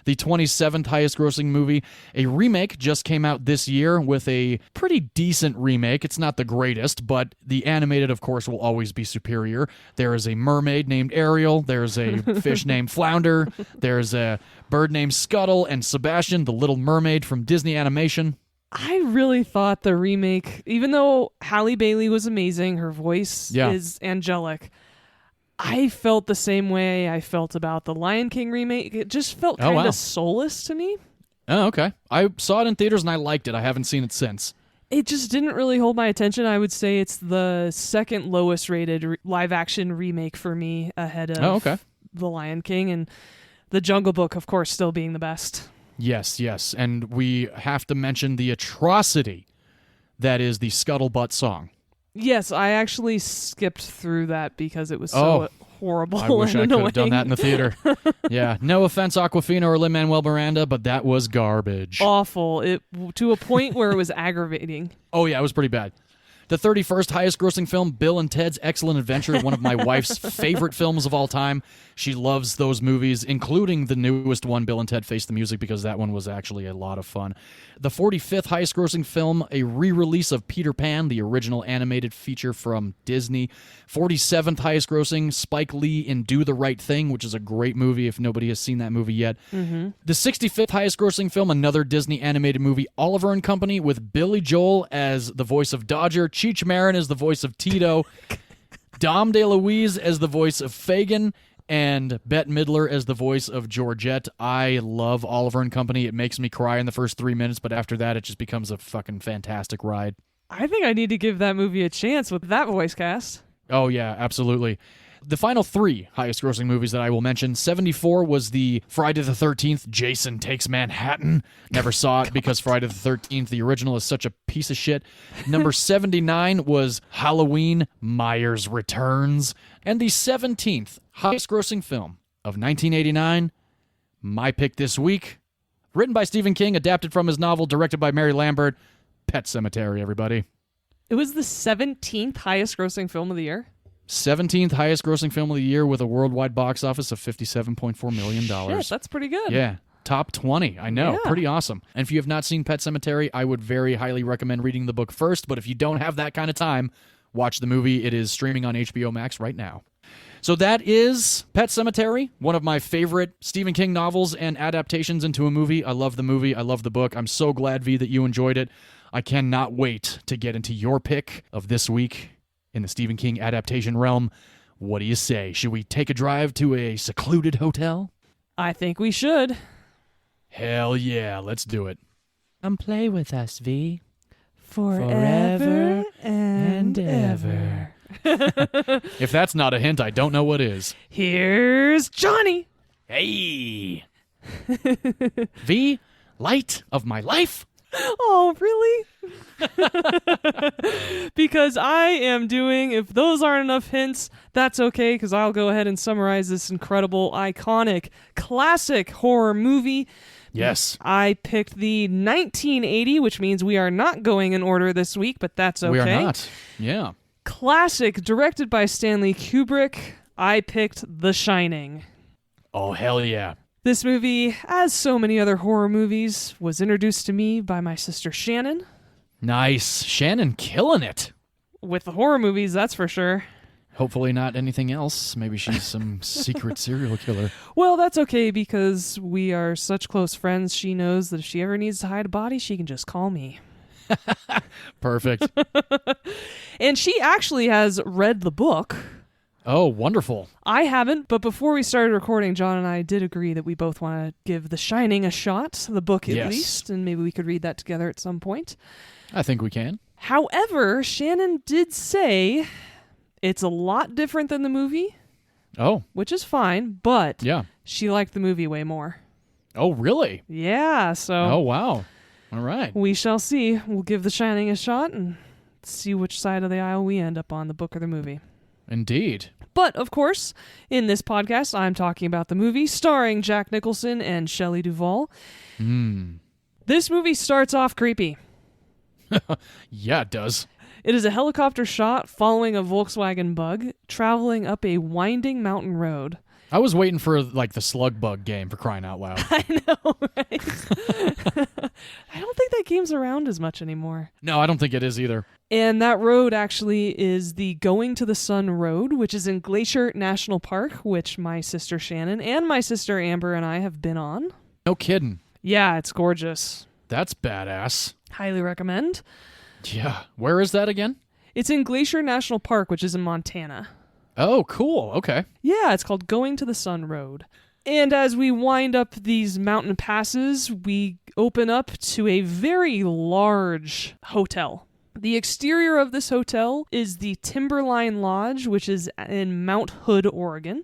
The 27th highest grossing movie, a remake just came out this year with a pretty decent remake. It's not the greatest, but the animated, of course, will always be superior. There is a mermaid named Ariel. There's a fish named Flounder. There's a bird named Scuttle and Sebastian, the Little Mermaid from Disney Animation.
I really thought the remake, even though Halle Bailey was amazing, her voice is angelic, I felt the same way I felt about the Lion King remake. It just felt kind of soulless to me.
Oh, okay. I saw it in theaters and I liked it. I haven't seen it since.
It just didn't really hold my attention. I would say it's the second lowest rated live-action remake for me, ahead of the Lion King, and the Jungle Book, of course, still being the best.
Yes. And we have to mention the atrocity that is the Scuttlebutt song.
Yes, I actually skipped through that because it was so horrible.
I wish
and
I could
annoying.
have done that in the theater. Yeah, no offense, Aquafina or Lin-Manuel Miranda, but that was garbage.
Awful. It to a point where it was aggravating.
Oh yeah, it was pretty bad. The 31st highest grossing film, Bill and Ted's Excellent Adventure, one of my wife's favorite films of all time. She loves those movies, including the newest one, Bill and Ted Face the Music, because that one was actually a lot of fun. The 45th highest grossing film, a re-release of Peter Pan, the original animated feature from Disney. 47th highest grossing, Spike Lee in Do the Right Thing, which is a great movie if nobody has seen that movie yet. The 65th highest grossing film, another Disney animated movie, Oliver and Company, with Billy Joel as the voice of Dodger, Cheech Marin as the voice of Tito, Dom DeLuise as the voice of Fagin, and Bette Midler as the voice of Georgette. I love Oliver and Company. It makes me cry in the first 3 minutes, but after that, it just becomes a fucking fantastic ride.
I think I need to give that movie a chance with that voice cast.
Oh, yeah, absolutely. The final three highest grossing movies that I will mention, 74 was the Friday the 13th, Jason Takes Manhattan. Never saw it because Friday the 13th, the original, is such a piece of shit. Number 79 was Halloween, Myers Returns. And the 17th highest grossing film of 1989, my pick this week, Written by Stephen King, adapted from his novel, directed by Mary Lambert. Pet Sematary, everybody.
It was the 17th highest grossing film of the year.
17th highest grossing film of the year with a worldwide box office of $57.4 million.
Shit, that's pretty good.
Yeah. Top 20. I know.
Yeah.
Pretty awesome. And if you have not seen Pet Sematary, I would very highly recommend reading the book first. But if you don't have that kind of time, watch the movie. It is streaming on HBO Max right now. So that is Pet Sematary, one of my favorite Stephen King novels and adaptations into a movie. I love the movie. I love the book. I'm so glad, V, that you enjoyed it. I cannot wait to get into your pick of this week in the Stephen King adaptation realm. What do you say? Should we take a drive to a secluded hotel?
I think we should.
Hell yeah, let's do it. Come play with us, V.
Forever and ever.
If that's not a hint, I don't know what is.
Here's Johnny.
Hey! V, light of my life?
Oh, really? Because I am doing, if those aren't enough hints, that's okay, because I'll go ahead and summarize this incredible, iconic, classic horror movie.
Yes.
I picked the 1980, which means we are not going in order this week, but that's okay.
We are not. Yeah.
Classic, directed by Stanley Kubrick. I picked The Shining.
Oh, hell yeah.
This movie, as so many other horror movies, was introduced to me by my sister Shannon.
Nice. Shannon killing it.
With the horror movies, that's for sure.
Hopefully not anything else. Maybe she's some secret serial killer.
Well, that's okay because we are such close friends. She knows that if she ever needs to hide a body, she can just call me.
Perfect.
And she actually has read the book.
Oh, wonderful.
I haven't, but before we started recording, John and I did agree that we both want to give The Shining a shot, the book at least, and maybe we could read that together at some point.
I think we can.
However, Shannon did say it's a lot different than the movie.
Oh.
Which is fine, but
yeah,
she liked the movie way more.
Oh, really?
Yeah, so...
Oh, wow. All right.
We shall see. We'll give The Shining a shot and see which side of the aisle we end up on, the book or the movie.
Indeed.
But, of course, in this podcast, I'm talking about the movie starring Jack Nicholson and Shelley Duvall. This movie starts off creepy.
Yeah, it does.
It is a helicopter shot following a Volkswagen Bug traveling up a winding mountain road.
I was waiting for, like, the slug bug game, for crying out loud.
I know, right? I don't think that game's around as much anymore.
No, I don't think it is either.
And that road actually is the Going to the Sun Road, which is in Glacier National Park, which my sister Shannon and my sister Amber and I have been on.
No kidding.
Yeah, it's gorgeous.
That's badass.
Highly recommend.
Yeah. Where is that again?
It's in Glacier National Park, which is in Montana.
Oh, cool. Okay.
Yeah, it's called Going to the Sun Road. And as we wind up these mountain passes, we open up to a very large hotel. The exterior of this hotel is the Timberline Lodge, which is in Mount Hood, Oregon.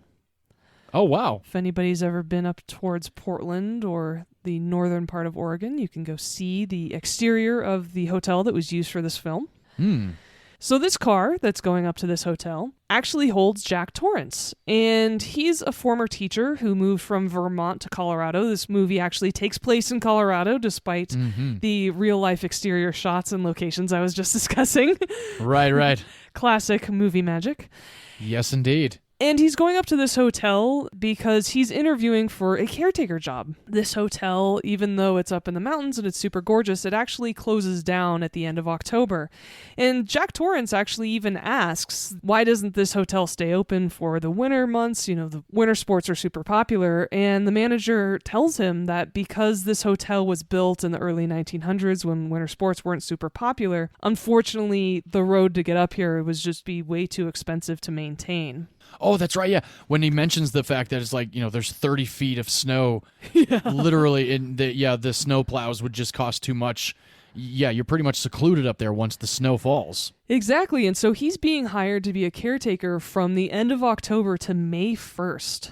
Oh, wow.
If anybody's ever been up towards Portland or the northern part of Oregon, you can go see the exterior of the hotel that was used for this film. So this car that's going up to this hotel actually holds Jack Torrance, and he's a former teacher who moved from Vermont to Colorado. This movie actually takes place in Colorado, despite the real-life exterior shots and locations I was just discussing.
Right.
Classic movie magic.
Yes, indeed.
And he's going up to this hotel because he's interviewing for a caretaker job. This hotel, even though it's up in the mountains and it's super gorgeous, it actually closes down at the end of October. And Jack Torrance actually even asks, why doesn't this hotel stay open for the winter months? You know, the winter sports are super popular. And the manager tells him that because this hotel was built in the early 1900s when winter sports weren't super popular, unfortunately, the road to get up here was just be way too expensive to maintain.
Oh, that's right, yeah. When he mentions the fact that it's like, you know, there's 30 feet of snow, literally, and the snow plows would just cost too much. Yeah, you're pretty much secluded up there once the snow falls.
Exactly, and so he's being hired to be a caretaker from the end of October to May 1st.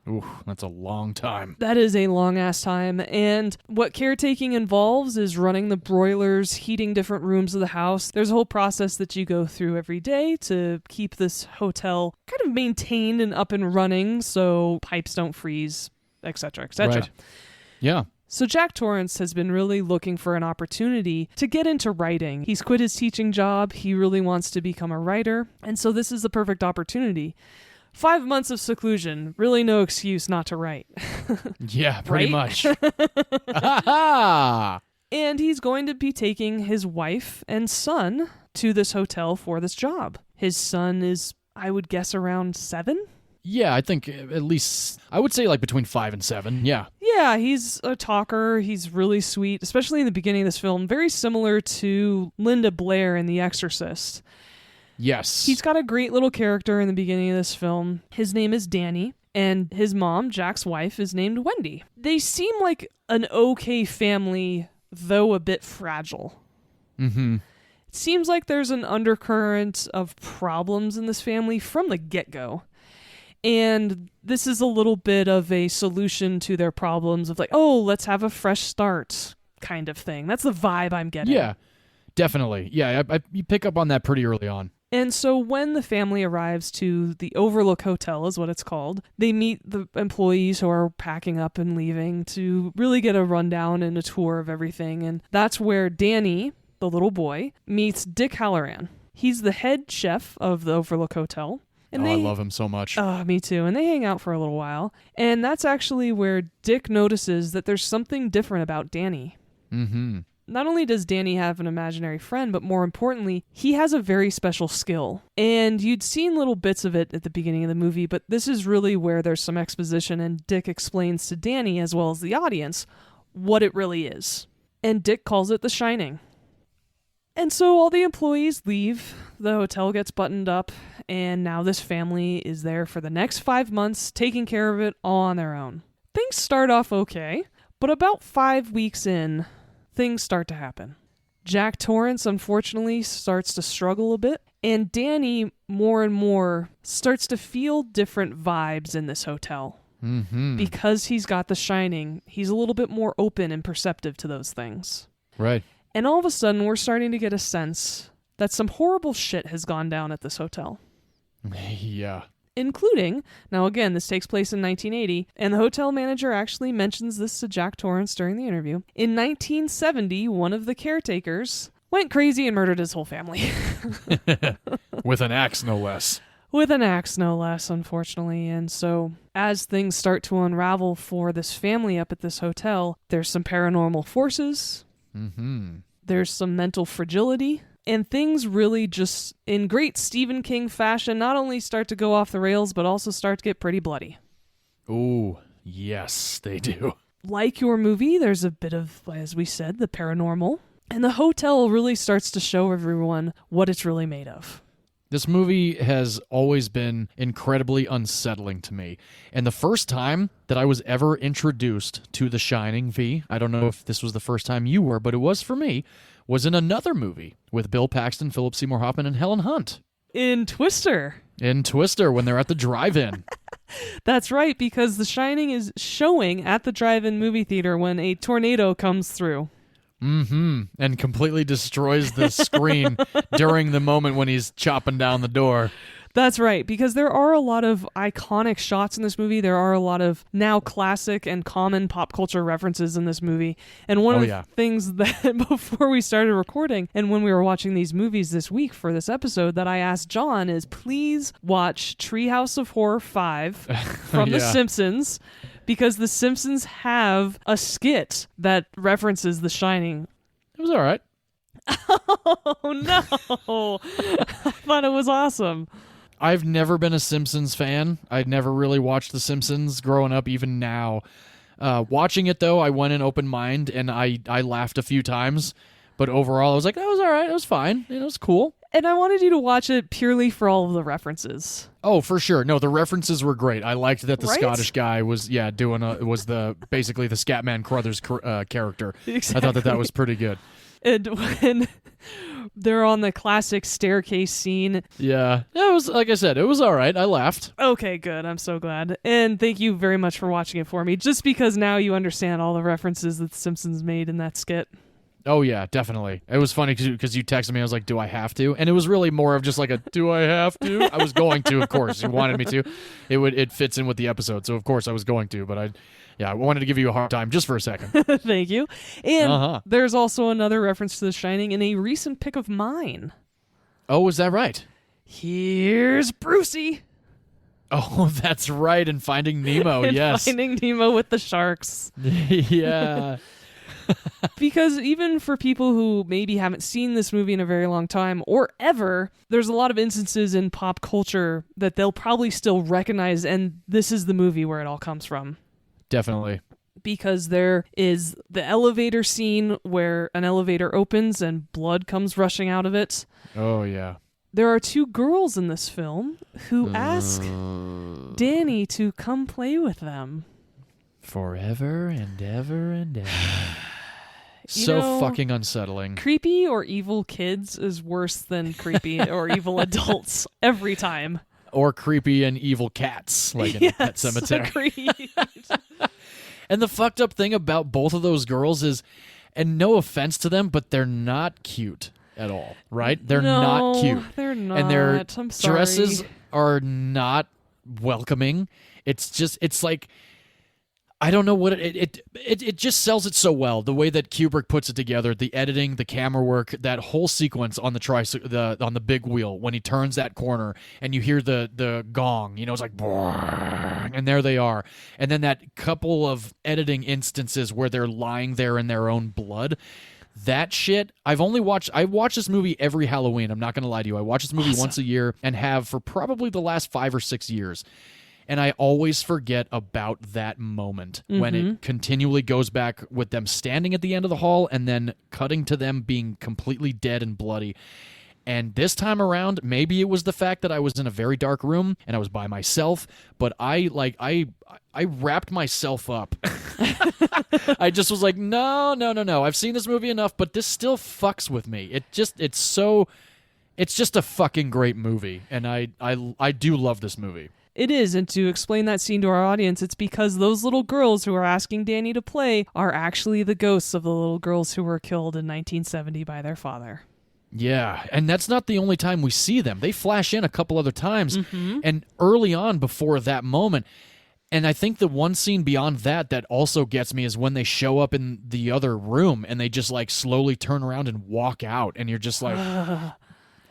Ooh, that's a long time.
That is a long-ass time, and what caretaking involves is running the broilers, heating different rooms of the house. There's a whole process that you go through every day to keep this hotel kind of maintained and up and running so pipes don't freeze, etc., etc.
Right. Yeah.
So Jack Torrance has been really looking for an opportunity to get into writing. He's quit his teaching job. He really wants to become a writer. And so this is the perfect opportunity. 5 months of seclusion, really no excuse not to write.
Yeah, pretty much.
And he's going to be taking his wife and son to this hotel for this job. His son is, I would guess, around 7?
Yeah, I think at least, I would say like between 5 and 7, yeah.
Yeah, he's a talker. He's really sweet, especially in the beginning of this film. Very similar to Linda Blair in The Exorcist.
Yes.
He's got a great little character in the beginning of this film. His name is Danny, and his mom, Jack's wife, is named Wendy. They seem like an okay family, though a bit fragile.
Mm-hmm.
It seems like there's an undercurrent of problems in this family from the get-go. And this is a little bit of a solution to their problems of like, oh, let's have a fresh start kind of thing. That's the vibe I'm getting.
Yeah, definitely. Yeah, you pick up on that pretty early on.
And so when the family arrives to the Overlook Hotel, is what it's called, they meet the employees who are packing up and leaving to really get a rundown and a tour of everything. And that's where Danny, the little boy, meets Dick Halloran. He's the head chef of the Overlook Hotel. And
I love him so much.
Oh, me too. And they hang out for a little while. And that's actually where Dick notices that there's something different about Danny.
Mm-hmm.
Not only does Danny have an imaginary friend, but more importantly, he has a very special skill. And you'd seen little bits of it at the beginning of the movie, but this is really where there's some exposition, and Dick explains to Danny, as well as the audience, what it really is. And Dick calls it the Shining. And so all the employees leave, the hotel gets buttoned up, and now this family is there for the next 5 months, taking care of it all on their own. Things start off okay, but about 5 weeks in, things start to happen. Jack Torrance, unfortunately, starts to struggle a bit, and Danny, more and more, starts to feel different vibes in this hotel.
Mm-hmm.
Because he's got the Shining, he's a little bit more open and perceptive to those things.
Right.
And all of a sudden, we're starting to get a sense that some horrible shit has gone down at this hotel.
Yeah.
Including, now again, this takes place in 1980, and the hotel manager actually mentions this to Jack Torrance during the interview. In 1970, one of the caretakers went crazy and murdered his whole family.
With an axe, no less.
With an axe, no less, unfortunately. And so, as things start to unravel for this family up at this hotel, there's some paranormal forces.
Mm-hmm.
There's some mental fragility. And things really just, in great Stephen King fashion, not only start to go off the rails, but also start to get pretty bloody.
Ooh, yes, they do.
Like your movie, there's a bit of, as we said, the paranormal. And the hotel really starts to show everyone what it's really made of.
This movie has always been incredibly unsettling to me. And the first time that I was ever introduced to The Shining, V, I don't know if this was the first time you were, but it was for me, was in another movie with Bill Paxton, Philip Seymour Hoffman, and Helen Hunt.
In Twister.
In Twister, when they're at the drive-in.
That's right, because The Shining is showing at the drive-in movie theater when a tornado comes through.
Mm-hmm. And completely destroys the screen during the moment when he's chopping down the door.
That's right, because there are a lot of iconic shots in this movie. There are a lot of now classic and common pop culture references in this movie. And one of the things that before we started recording and when we were watching these movies this week for this episode that I asked John is please watch Treehouse of Horror 5 from The Simpsons, because The Simpsons have a skit that references The Shining.
It was all right.
Oh, no. I thought it was awesome.
I've never been a Simpsons fan. I'd never really watched The Simpsons growing up, even now. Watching it, though, I went in open mind, and I laughed a few times. But overall, I was like, that was all right. It was fine. It was cool.
And I wanted you to watch it purely for all of the references.
Oh, for sure. No, the references were great. I liked that the
Right?
Scottish guy was, basically the Scatman Crothers character.
Exactly.
I thought that was pretty good.
And when they're on the classic staircase scene.
Yeah. It was, like I said, it was all right. I laughed.
Okay, good. I'm so glad. And thank you very much for watching it for me, just because now you understand all the references that The Simpsons made in that skit.
Oh, yeah, definitely. It was funny because you texted me. I was like, do I have to? And it was really more of just like a, do I have to? I was going to, of course. You wanted me to. It fits in with the episode, so of course I was going to. But I wanted to give you a hard time just for a second.
Thank you. And there's also another reference to The Shining in a recent pick of mine.
Oh, is that right?
Here's Brucey.
Oh, that's right. In Finding Nemo, yes.
Finding Nemo with the sharks.
Yeah.
Because even for people who maybe haven't seen this movie in a very long time or ever, there's a lot of instances in pop culture that they'll probably still recognize, and this is the movie where it all comes from.
Definitely.
Because there is the elevator scene where an elevator opens and blood comes rushing out of it.
Oh, yeah.
There are two girls in this film who ask Danny to come play with them.
Forever and ever and ever. So fucking unsettling.
Creepy or evil kids is worse than creepy or evil adults every time.
Or creepy and evil cats, like in Pet Sematary.
Agreed.
And the fucked up thing about both of those girls is, and no offense to them, but they're not cute at all, right? They're not cute.
They're not.
And their
I'm sorry.
dresses are not welcoming. It's like, I don't know what it just sells it so well. The way that Kubrick puts it together, the editing, the camera work, that whole sequence on on the big wheel when he turns that corner and you hear the gong, it's like, and there they are. And then that couple of editing instances where they're lying there in their own blood. That shit, I watch this movie every Halloween. I'm not going to lie to you. I watch this movie once a year and have for probably the last 5 or 6 years. And I always forget about that moment when it continually goes back with them standing at the end of the hall and then cutting to them being completely dead and bloody. And this time around, maybe it was the fact that I was in a very dark room and I was by myself, but I wrapped myself up. I just was like, no. I've seen this movie enough, but this still fucks with me. It's just a fucking great movie, and I do love this movie.
It is, and to explain that scene to our audience, it's because those little girls who are asking Danny to play are actually the ghosts of the little girls who were killed in 1970 by their father.
Yeah, and that's not the only time we see them. They flash in a couple other times, and early on before that moment, and I think the one scene beyond that also gets me is when they show up in the other room and they just like slowly turn around and walk out, and you're just like...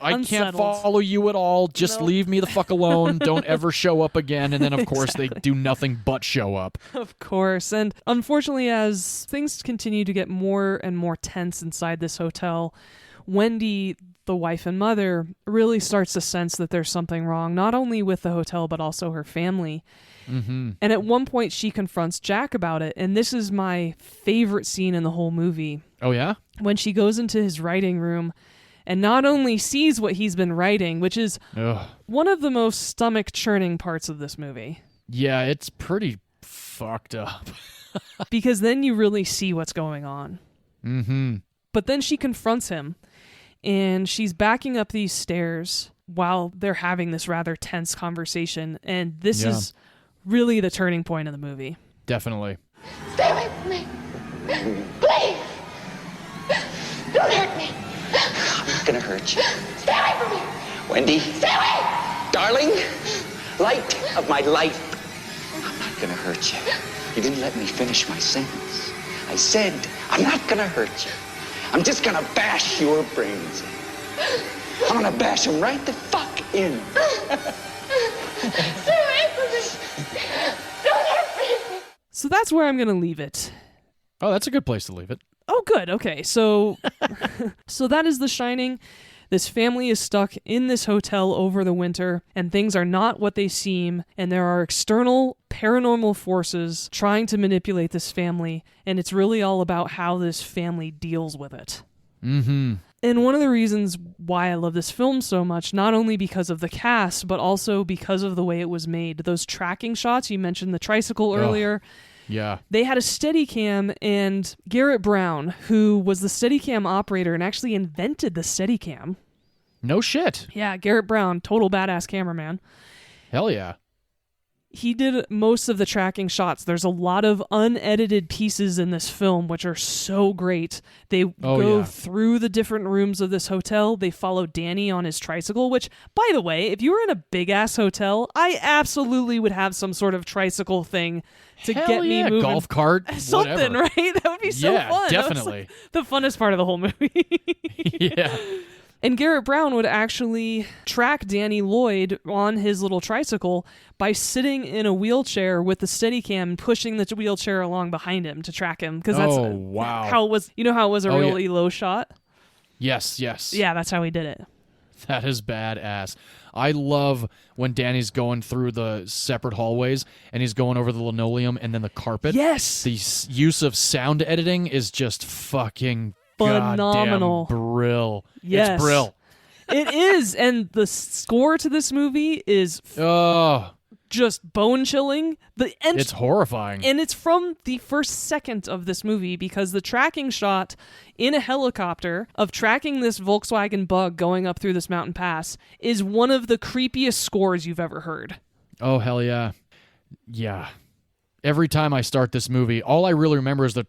I can't follow you at all. Just leave me the fuck alone. Don't ever show up again. And then, of course, they do nothing but show up.
Of course. And unfortunately, as things continue to get more and more tense inside this hotel, Wendy, the wife and mother, really starts to sense that there's something wrong, not only with the hotel, but also her family. Mm-hmm. And at one point, she confronts Jack about it. And this is my favorite scene in the whole movie.
Oh, yeah?
When she goes into his writing room and not only sees what he's been writing, which is one of the most stomach-churning parts of this movie.
Yeah, it's pretty fucked up.
Because then you really see what's going on.
Mm-hmm.
But then she confronts him, and she's backing up these stairs while they're having this rather tense conversation, and this is really the turning point of the movie.
Definitely.
Stay away from me. Please. Don't hurt me.
I'm not gonna hurt you.
Stay away from me.
Wendy.
Stay away.
Darling. Light of my life. I'm not gonna hurt you. You didn't let me finish my sentence. I said, I'm not gonna hurt you. I'm just gonna bash your brains in. I'm gonna bash them right the fuck in.
Stay away from me. Don't hurt me.
So that's where I'm going to leave it.
Oh, that's a good place to leave it.
Oh, good. Okay, so so that is The Shining. This family is stuck in this hotel over the winter, and things are not what they seem, and there are external paranormal forces trying to manipulate this family, and it's really all about how this family deals with it.
Mm-hmm.
And one of the reasons why I love this film so much, not only because of the cast, but also because of the way it was made. Those tracking shots, you mentioned the tricycle earlier.
Yeah.
They had a Steadicam, and Garrett Brown, who was the Steadicam operator and actually invented the Steadicam.
No shit.
Yeah, Garrett Brown, total badass cameraman.
Hell yeah.
He did most of the tracking shots. There's a lot of unedited pieces in this film, which are so great. They go through the different rooms of this hotel. They follow Danny on his tricycle, which, by the way, if you were in a big-ass hotel, I absolutely would have some sort of tricycle thing to get me moving.
Golf cart,
something,
whatever.
Right? That would be so fun.
Definitely.
That was, like, the funnest part of the whole movie.
Yeah.
And Garrett Brown would actually track Danny Lloyd on his little tricycle by sitting in a wheelchair with the Steadicam and pushing the wheelchair along behind him to track him. Because that's how it was. You know how it was a real ELO shot?
Yes.
Yeah, that's how he did it.
That is badass. I love when Danny's going through the separate hallways and he's going over the linoleum and then the carpet.
Yes.
The use of sound editing is just fucking
phenomenal.
Brill.
Yes.
It's brill.
It is. And the score to this movie is just bone-chilling.
It's horrifying.
And it's from the first second of this movie, because the tracking shot in a helicopter of tracking this Volkswagen Bug going up through this mountain pass is one of the creepiest scores you've ever heard.
Oh, hell yeah. Yeah. Every time I start this movie, all I really remember is the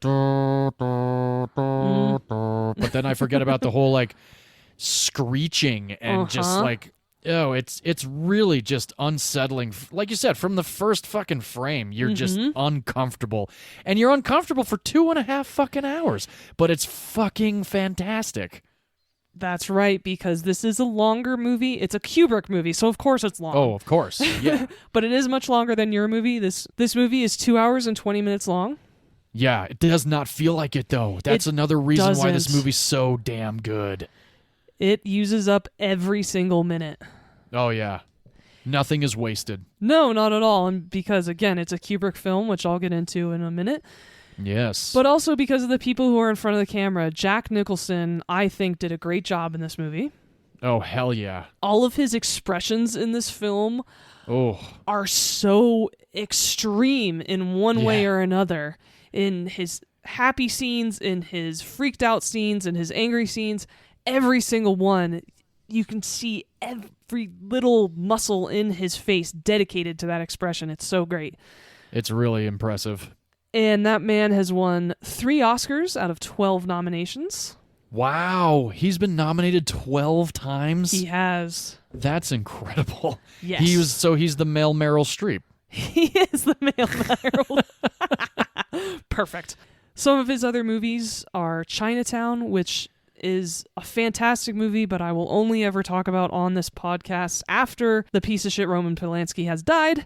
but then I forget about the whole like screeching and just like, oh, it's really just unsettling. Like you said, from the first fucking frame, you're just uncomfortable. And you're uncomfortable for 2.5 fucking hours. But it's fucking fantastic.
That's right, because this is a longer movie. It's a Kubrick movie, so of course it's long.
Oh, of course. Yeah.
But it is much longer than your movie. This movie is 2 hours and 20 minutes long.
Yeah, it does not feel like it, though. That's another reason why this
doesn't.
movie's so damn good.
It uses up every single minute.
Oh, yeah. Nothing is wasted.
No, not at all. And because, again, it's a Kubrick film, which I'll get into in a minute.
Yes.
But also because of the people who are in front of the camera. Jack Nicholson, I think, did a great job in this movie.
Oh, hell yeah.
All of his expressions in this film are so extreme in one way or another. In his happy scenes, in his freaked out scenes, in his angry scenes, every single one, you can see every little muscle in his face dedicated to that expression. It's so great.
It's really impressive.
And that man has won 3 Oscars out of 12 nominations.
Wow. He's been nominated 12 times?
He has.
That's incredible.
Yes.
He's the male Meryl Streep.
He is the male Meryl. Perfect. Some of his other movies are Chinatown, which is a fantastic movie, but I will only ever talk about on this podcast after the piece of shit Roman Polanski has died.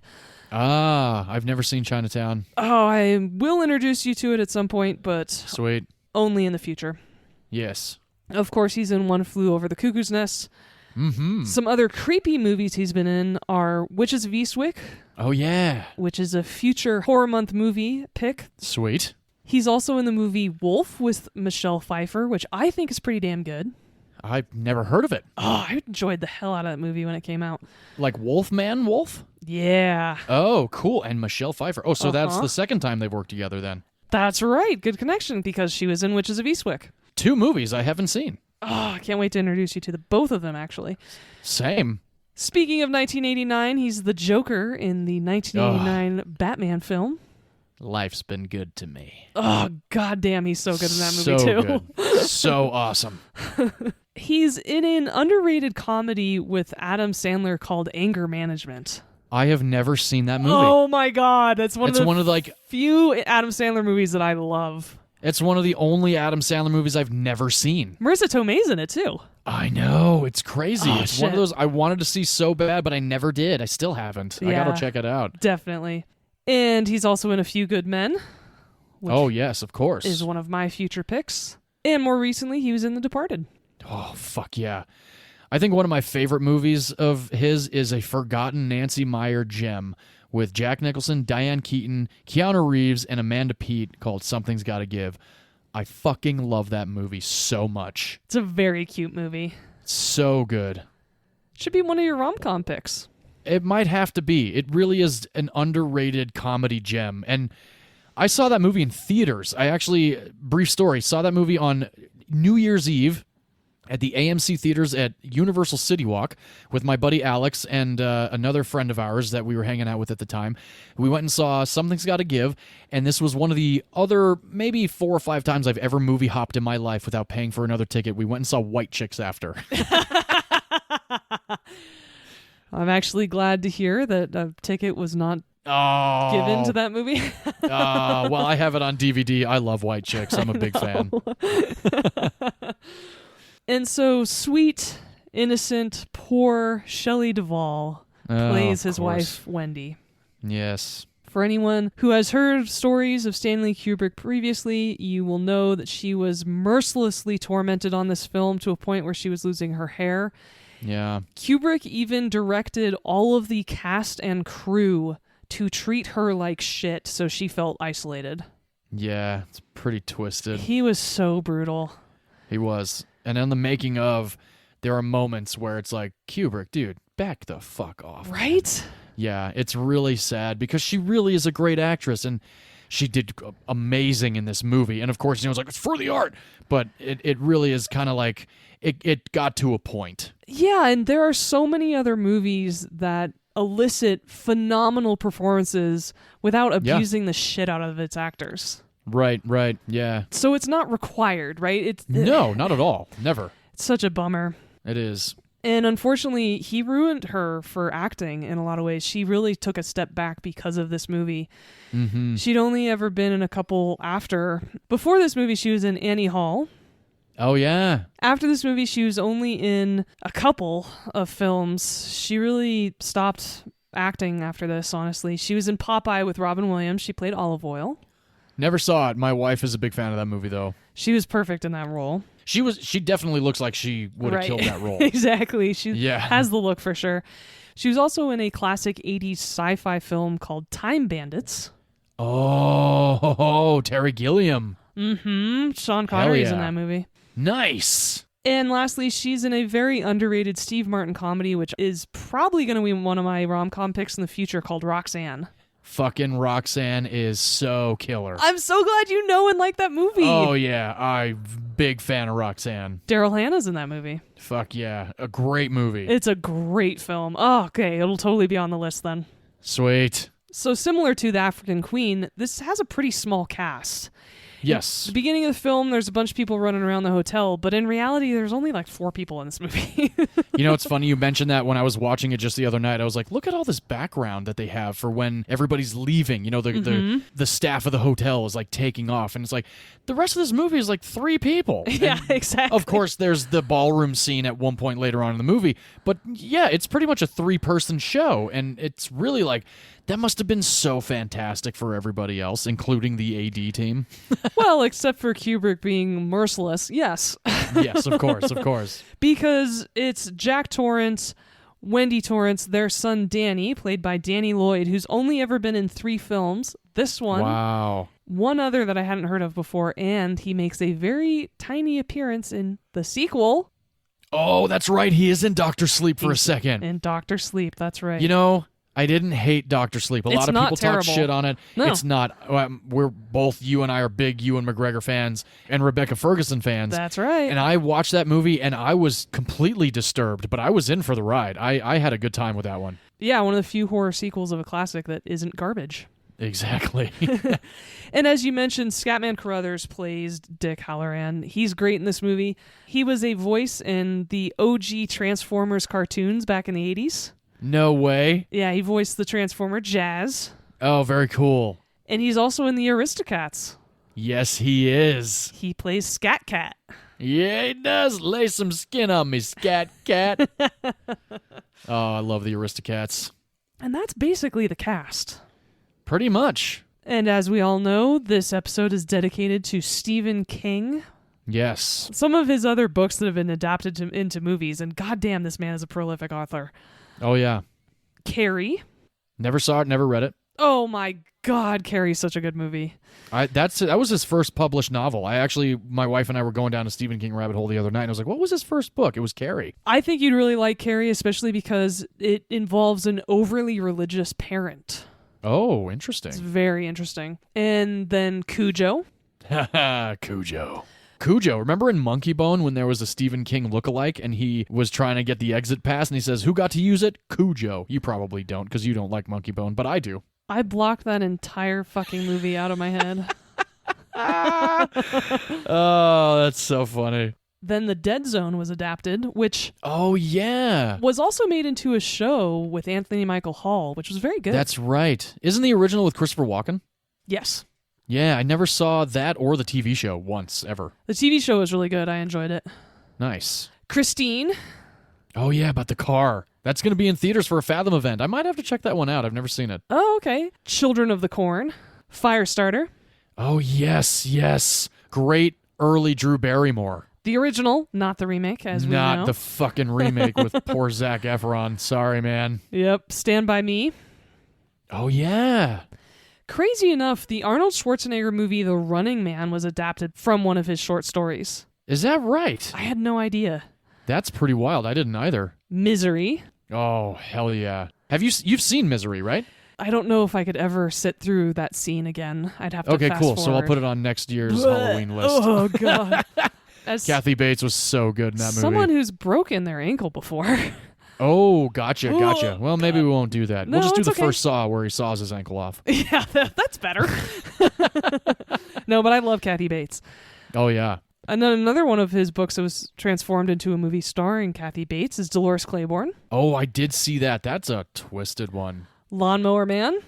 I've never seen Chinatown.
Oh, I will introduce you to it at some point, but
Sweet.
only in the future.
Yes.
Of course, he's in One Flew Over the Cuckoo's Nest.
Mm-hmm.
Some other creepy movies he's been in are Witches of Eastwick.
Oh, yeah.
Which is a future Horror Month movie pick.
Sweet.
He's also in the movie Wolf with Michelle Pfeiffer, which I think is pretty damn good.
I've never heard of it.
Oh, I enjoyed the hell out of that movie when it came out.
Like Wolfman Wolf?
Yeah.
Oh, cool. And Michelle Pfeiffer. Oh, so that's the second time they've worked together then.
That's right. Good connection, because she was in Witches of Eastwick.
2 movies I haven't seen.
Oh, I can't wait to introduce you to both of them, actually.
Same.
Speaking of 1989, he's the Joker in the 1989 Batman film.
Life's been good to me.
Oh, goddamn, he's so good in that movie,
so
too.
Good. So awesome.
He's in an underrated comedy with Adam Sandler called Anger Management.
I have never seen that movie.
Oh, my God. That's one of the
like
few Adam Sandler movies that I love.
It's one of the only Adam Sandler movies I've never seen.
Marissa Tomei's in it, too.
I know. It's crazy.
Oh,
it's one of those I wanted to see so bad, but I never did. I still haven't. I
Yeah,
gotta check it out.
Definitely. And he's also in A Few Good Men.
Oh, yes, of course.
Is one of my future picks. And more recently, he was in The Departed.
Oh, fuck yeah. I think one of my favorite movies of his is a forgotten Nancy Meyer gem with Jack Nicholson, Diane Keaton, Keanu Reeves, and Amanda Peet called Something's Gotta Give. I fucking love that movie so much.
It's a very cute movie.
So good.
Should be one of your rom-com picks.
It might have to be. It really is an underrated comedy gem. And I saw that movie in theaters. I actually, brief story, saw that movie on New Year's Eve. at the AMC theaters at Universal City Walk with my buddy Alex and another friend of ours that we were hanging out with at the time. We went and saw Something's Gotta Give, and this was one of the other maybe 4 or 5 times I've ever movie hopped in my life without paying for another ticket. We went and saw White Chicks after.
I'm actually glad to hear that a ticket was not given to that movie.
Well, I have it on DVD. I love White Chicks. I'm a big fan.
And so sweet, innocent, poor Shelley Duvall plays his wife, Wendy.
Yes.
For anyone who has heard stories of Stanley Kubrick previously, you will know that she was mercilessly tormented on this film to a point where she was losing her hair.
Yeah.
Kubrick even directed all of the cast and crew to treat her like shit, so she felt isolated.
Yeah, it's pretty twisted.
He was so brutal.
He was. And in the making of, there are moments where it's like, Kubrick, dude, back the fuck off.
Right?
Yeah, it's really sad because she really is a great actress and she did amazing in this movie. And of course, it's like, it's for the art. But it really is kind of like, it got to a point.
Yeah, and there are so many other movies that elicit phenomenal performances without abusing the shit out of its actors.
Right, yeah.
So it's not required, right?
No, not at all. Never.
It's such a bummer.
It is.
And unfortunately, he ruined her for acting in a lot of ways. She really took a step back because of this movie.
Mm-hmm.
She'd only ever been in a couple after. Before this movie, she was in Annie Hall.
Oh, yeah.
After this movie, she was only in a couple of films. She really stopped acting after this, honestly. She was in Popeye with Robin Williams. She played Olive Oyl.
Never saw it. My wife is a big fan of that movie, though.
She was perfect in that role.
She definitely looks like she would have killed that role.
Exactly. She has the look for sure. She was also in a classic 80s sci-fi film called Time Bandits.
Oh, Terry Gilliam.
Mm-hmm. Sean Connery's in that movie.
Nice.
And lastly, she's in a very underrated Steve Martin comedy, which is probably going to be one of my rom-com picks in the future, called Roxanne.
Fucking Roxanne is so killer.
I'm so glad you know and like that movie.
Oh, yeah. I'm big fan of Roxanne.
Daryl Hannah's in that movie.
Fuck yeah. A great movie.
It's a great film. Oh, okay. It'll totally be on the list then.
Sweet.
So similar to The African Queen, this has a pretty small cast.
Yes.
At the beginning of the film, there's a bunch of people running around the hotel, but in reality, there's only like 4 people in this movie.
You know, it's funny you mentioned that. When I was watching it just the other night, I was like, look at all this background that they have for when everybody's leaving. You know, the staff of the hotel is like taking off, and it's like, the rest of this movie is like 3 people.
Yeah,
and
exactly.
Of course, there's the ballroom scene at one point later on in the movie, but yeah, it's pretty much a 3-person show, and it's really like, that must have been so fantastic for everybody else, including the AD team.
Well, except for Kubrick being merciless, yes.
Yes, of course.
Because it's Jack Torrance, Wendy Torrance, their son Danny, played by Danny Lloyd, who's only ever been in 3 films. This one.
Wow.
One other that I hadn't heard of before, and he makes a very tiny appearance in the sequel.
Oh, that's right. He is in Dr. Sleep for a second.
In Dr. Sleep, that's right.
You know, I didn't hate Dr. Sleep. A lot of people talk shit on it.
No.
It's not. You and I are big Ewan McGregor fans and Rebecca Ferguson fans.
That's right.
And I watched that movie and I was completely disturbed, but I was in for the ride. I had a good time with that one.
Yeah, one of the few horror sequels of a classic that isn't garbage.
Exactly.
And as you mentioned, Scatman Carruthers plays Dick Halloran. He's great in this movie. He was a voice in the OG Transformers cartoons back in the 80s.
No way.
Yeah, he voiced the Transformer Jazz.
Oh, very cool.
And he's also in the Aristocats.
Yes, he is.
He plays Scat Cat.
Yeah, he does. Lay some skin on me, Scat Cat. Oh, I love the Aristocats.
And that's basically the cast.
Pretty much.
And as we all know, this episode is dedicated to Stephen King.
Yes.
Some of his other books that have been adapted into movies, and goddamn, this man is a prolific author.
Oh, yeah.
Carrie.
Never saw it, never read it.
Oh my God, Carrie's such a good movie.
That was his first published novel. My wife and I were going down a Stephen King rabbit hole the other night, and I was like, what was his first book? It was Carrie.
I think you'd really like Carrie, especially because it involves an overly religious parent.
Oh, interesting.
It's very interesting. And then Cujo.
Cujo. Cujo. Remember in Monkey Bone when there was a Stephen King lookalike and he was trying to get the exit pass and he says, who got to use it? Cujo. You probably don't because you don't like Monkey Bone, but I do.
I blocked that entire fucking movie out of my head.
Oh, that's so funny.
Then The Dead Zone was adapted, which
Oh, yeah.
was also made into a show with Anthony Michael Hall, which was very good.
That's right. Isn't the original with Christopher Walken?
Yes.
Yeah, I never saw that or the TV show once, ever.
The TV show was really good. I enjoyed it.
Nice.
Christine.
Oh, yeah, about the car. That's going to be in theaters for a Fathom event. I might have to check that one out. I've never seen it.
Oh, okay. Children of the Corn. Firestarter.
Oh, yes, yes. Great early Drew Barrymore.
The original, not the remake, as we know.
Not the fucking remake with poor Zac Efron. Sorry, man.
Yep. Stand By Me.
Oh, yeah.
Crazy enough, the Arnold Schwarzenegger movie The Running Man was adapted from one of his short stories.
Is that right?
I had no idea.
That's pretty wild. I didn't either.
Misery.
Oh, hell yeah. You've seen Misery, right?
I don't know if I could ever sit through that scene again. I'd have to
Okay,
fast
cool.
forward.
So I'll put it on next year's Halloween list.
Oh, God. As
Kathy Bates was so good in that movie.
someone who's broken their ankle before.
Oh, gotcha. Well, maybe we won't do that.
No,
We'll just do
it's
the
okay.
first Saw where he saws his ankle off.
Yeah, that's better. No, but I love Kathy Bates.
Oh, yeah.
And then another one of his books that was transformed into a movie starring Kathy Bates is Dolores Claiborne.
Oh, I did see that. That's a twisted one.
Lawnmower Man.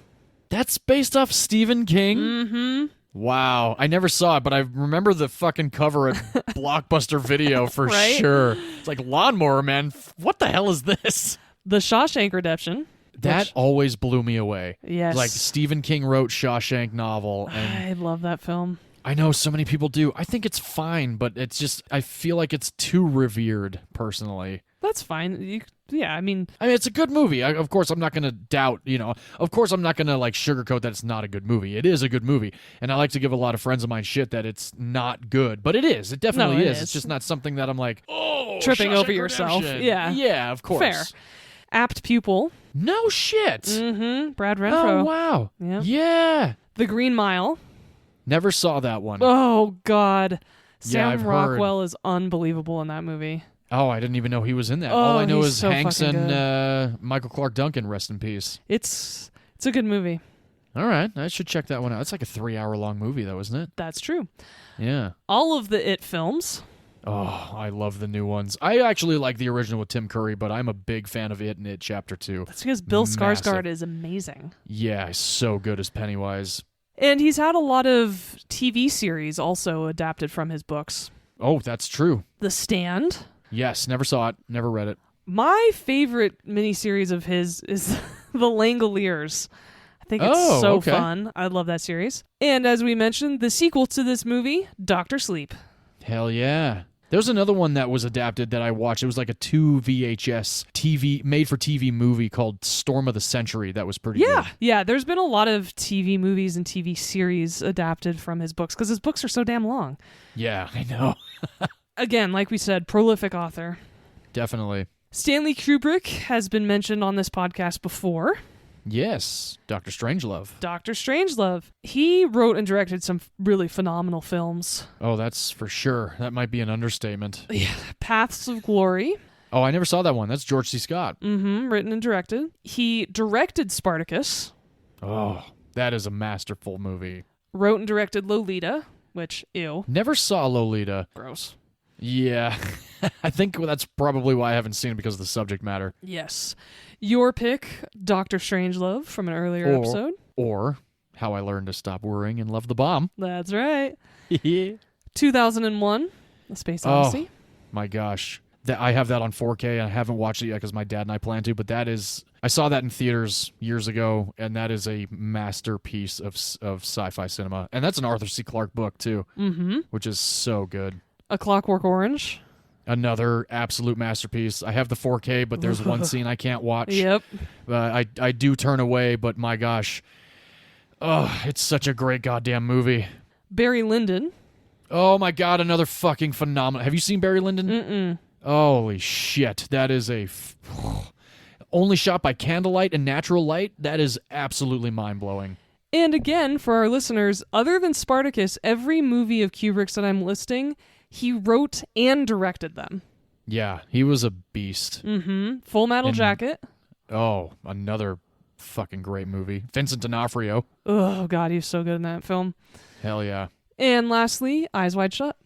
That's based off Stephen King?
Mm-hmm.
Wow. I never saw it, but I remember the fucking cover at Blockbuster Video for
Right?
sure. It's like, Lawnmower Man, what the hell is this?
The Shawshank Redemption.
That
which-
always blew me away.
Yes.
Like, Stephen King wrote Shawshank novel, and
I love that film.
I know so many people do. I think it's fine, but it's just, I feel like it's too revered, personally.
That's fine. I mean,
It's a good movie. Of course, I'm not going to doubt, of course, I'm not going to, sugarcoat that it's not a good movie. It is a good movie. And I like to give a lot of friends of mine shit that it's not good. But it is. It definitely
No, it
is.
is.
It's just not something that I'm like, oh,
Tripping
Shawshank
over yourself.
Redemption.
Yeah.
Yeah, of course.
fair. Apt Pupil.
No shit.
Mm-hmm. Brad Renfro.
Oh, wow.
Yeah.
Yeah.
The Green Mile.
Never saw that one.
Oh, God.
Yeah, I've
Sam
heard.
Rockwell is unbelievable in that movie.
Oh, I didn't even know he was in that.
Oh,
All I know
he's
is
so
Hanks
fucking
and Michael Clark Duncan, rest in peace.
It's a good movie.
All right. I should check that one out. It's like a 3-hour-long movie, though, isn't it?
That's true.
Yeah.
All of the It films.
Oh, I love the new ones. I actually like the original with Tim Curry, but I'm a big fan of It and It Chapter 2.
That's because Bill
Massive.
Skarsgård is amazing.
Yeah, he's so good as Pennywise.
And he's had a lot of TV series also adapted from his books.
Oh, that's true.
The Stand.
Yes, never saw it, never read it.
My favorite miniseries of his is The Langoliers. I think it's
Oh,
so
okay.
fun. I love that series. And as we mentioned, the sequel to this movie, Dr. Sleep.
Hell yeah. There's another one that was adapted that I watched. It was like a 2 VHS TV, made-for-TV movie called Storm of the Century. That was pretty good.
Yeah, there's been a lot of TV movies and TV series adapted from his books because his books are so damn long.
Yeah, I know.
Again, like we said, prolific author.
Definitely.
Stanley Kubrick has been mentioned on this podcast before.
Yes, Dr. Strangelove.
Dr. Strangelove. He wrote and directed some really phenomenal films.
Oh, that's for sure. That might be an understatement.
Paths of Glory.
Oh, I never saw that one. That's George C. Scott.
Written and directed. He directed Spartacus.
Oh, that is a masterful movie.
Wrote and directed Lolita, which, ew,
Never saw Lolita.
gross.
Yeah. I think that's probably why I haven't seen it, because of the subject matter.
Yes. Your pick, Dr. Strangelove from an earlier episode.
Or How I Learned to Stop Worrying and Love the Bomb.
That's right.
Yeah.
2001, A Space Odyssey.
My gosh. I have that on 4K, and I haven't watched it yet because my dad and I plan to, but I saw that in theaters years ago, and that is a masterpiece of sci-fi cinema. And that's an Arthur C. Clarke book, too, which is so good.
A Clockwork Orange.
Another absolute masterpiece. I have the 4K, but there's one scene I can't watch.
Yep.
I do turn away, but my gosh. Oh, it's such a great goddamn movie.
Barry Lyndon.
Oh my god, another fucking phenomenal. Have you seen Barry Lyndon?
Mm-mm.
Holy shit. That is only shot by candlelight and natural light. That is absolutely mind-blowing.
And again, for our listeners, other than Spartacus, every movie of Kubrick's that I'm listing, He wrote and directed them.
Yeah, he was a beast.
Full Metal Jacket.
Oh, another fucking great movie. Vincent D'Onofrio.
Oh, God, he was so good in that film.
Hell yeah.
And lastly, Eyes Wide Shut.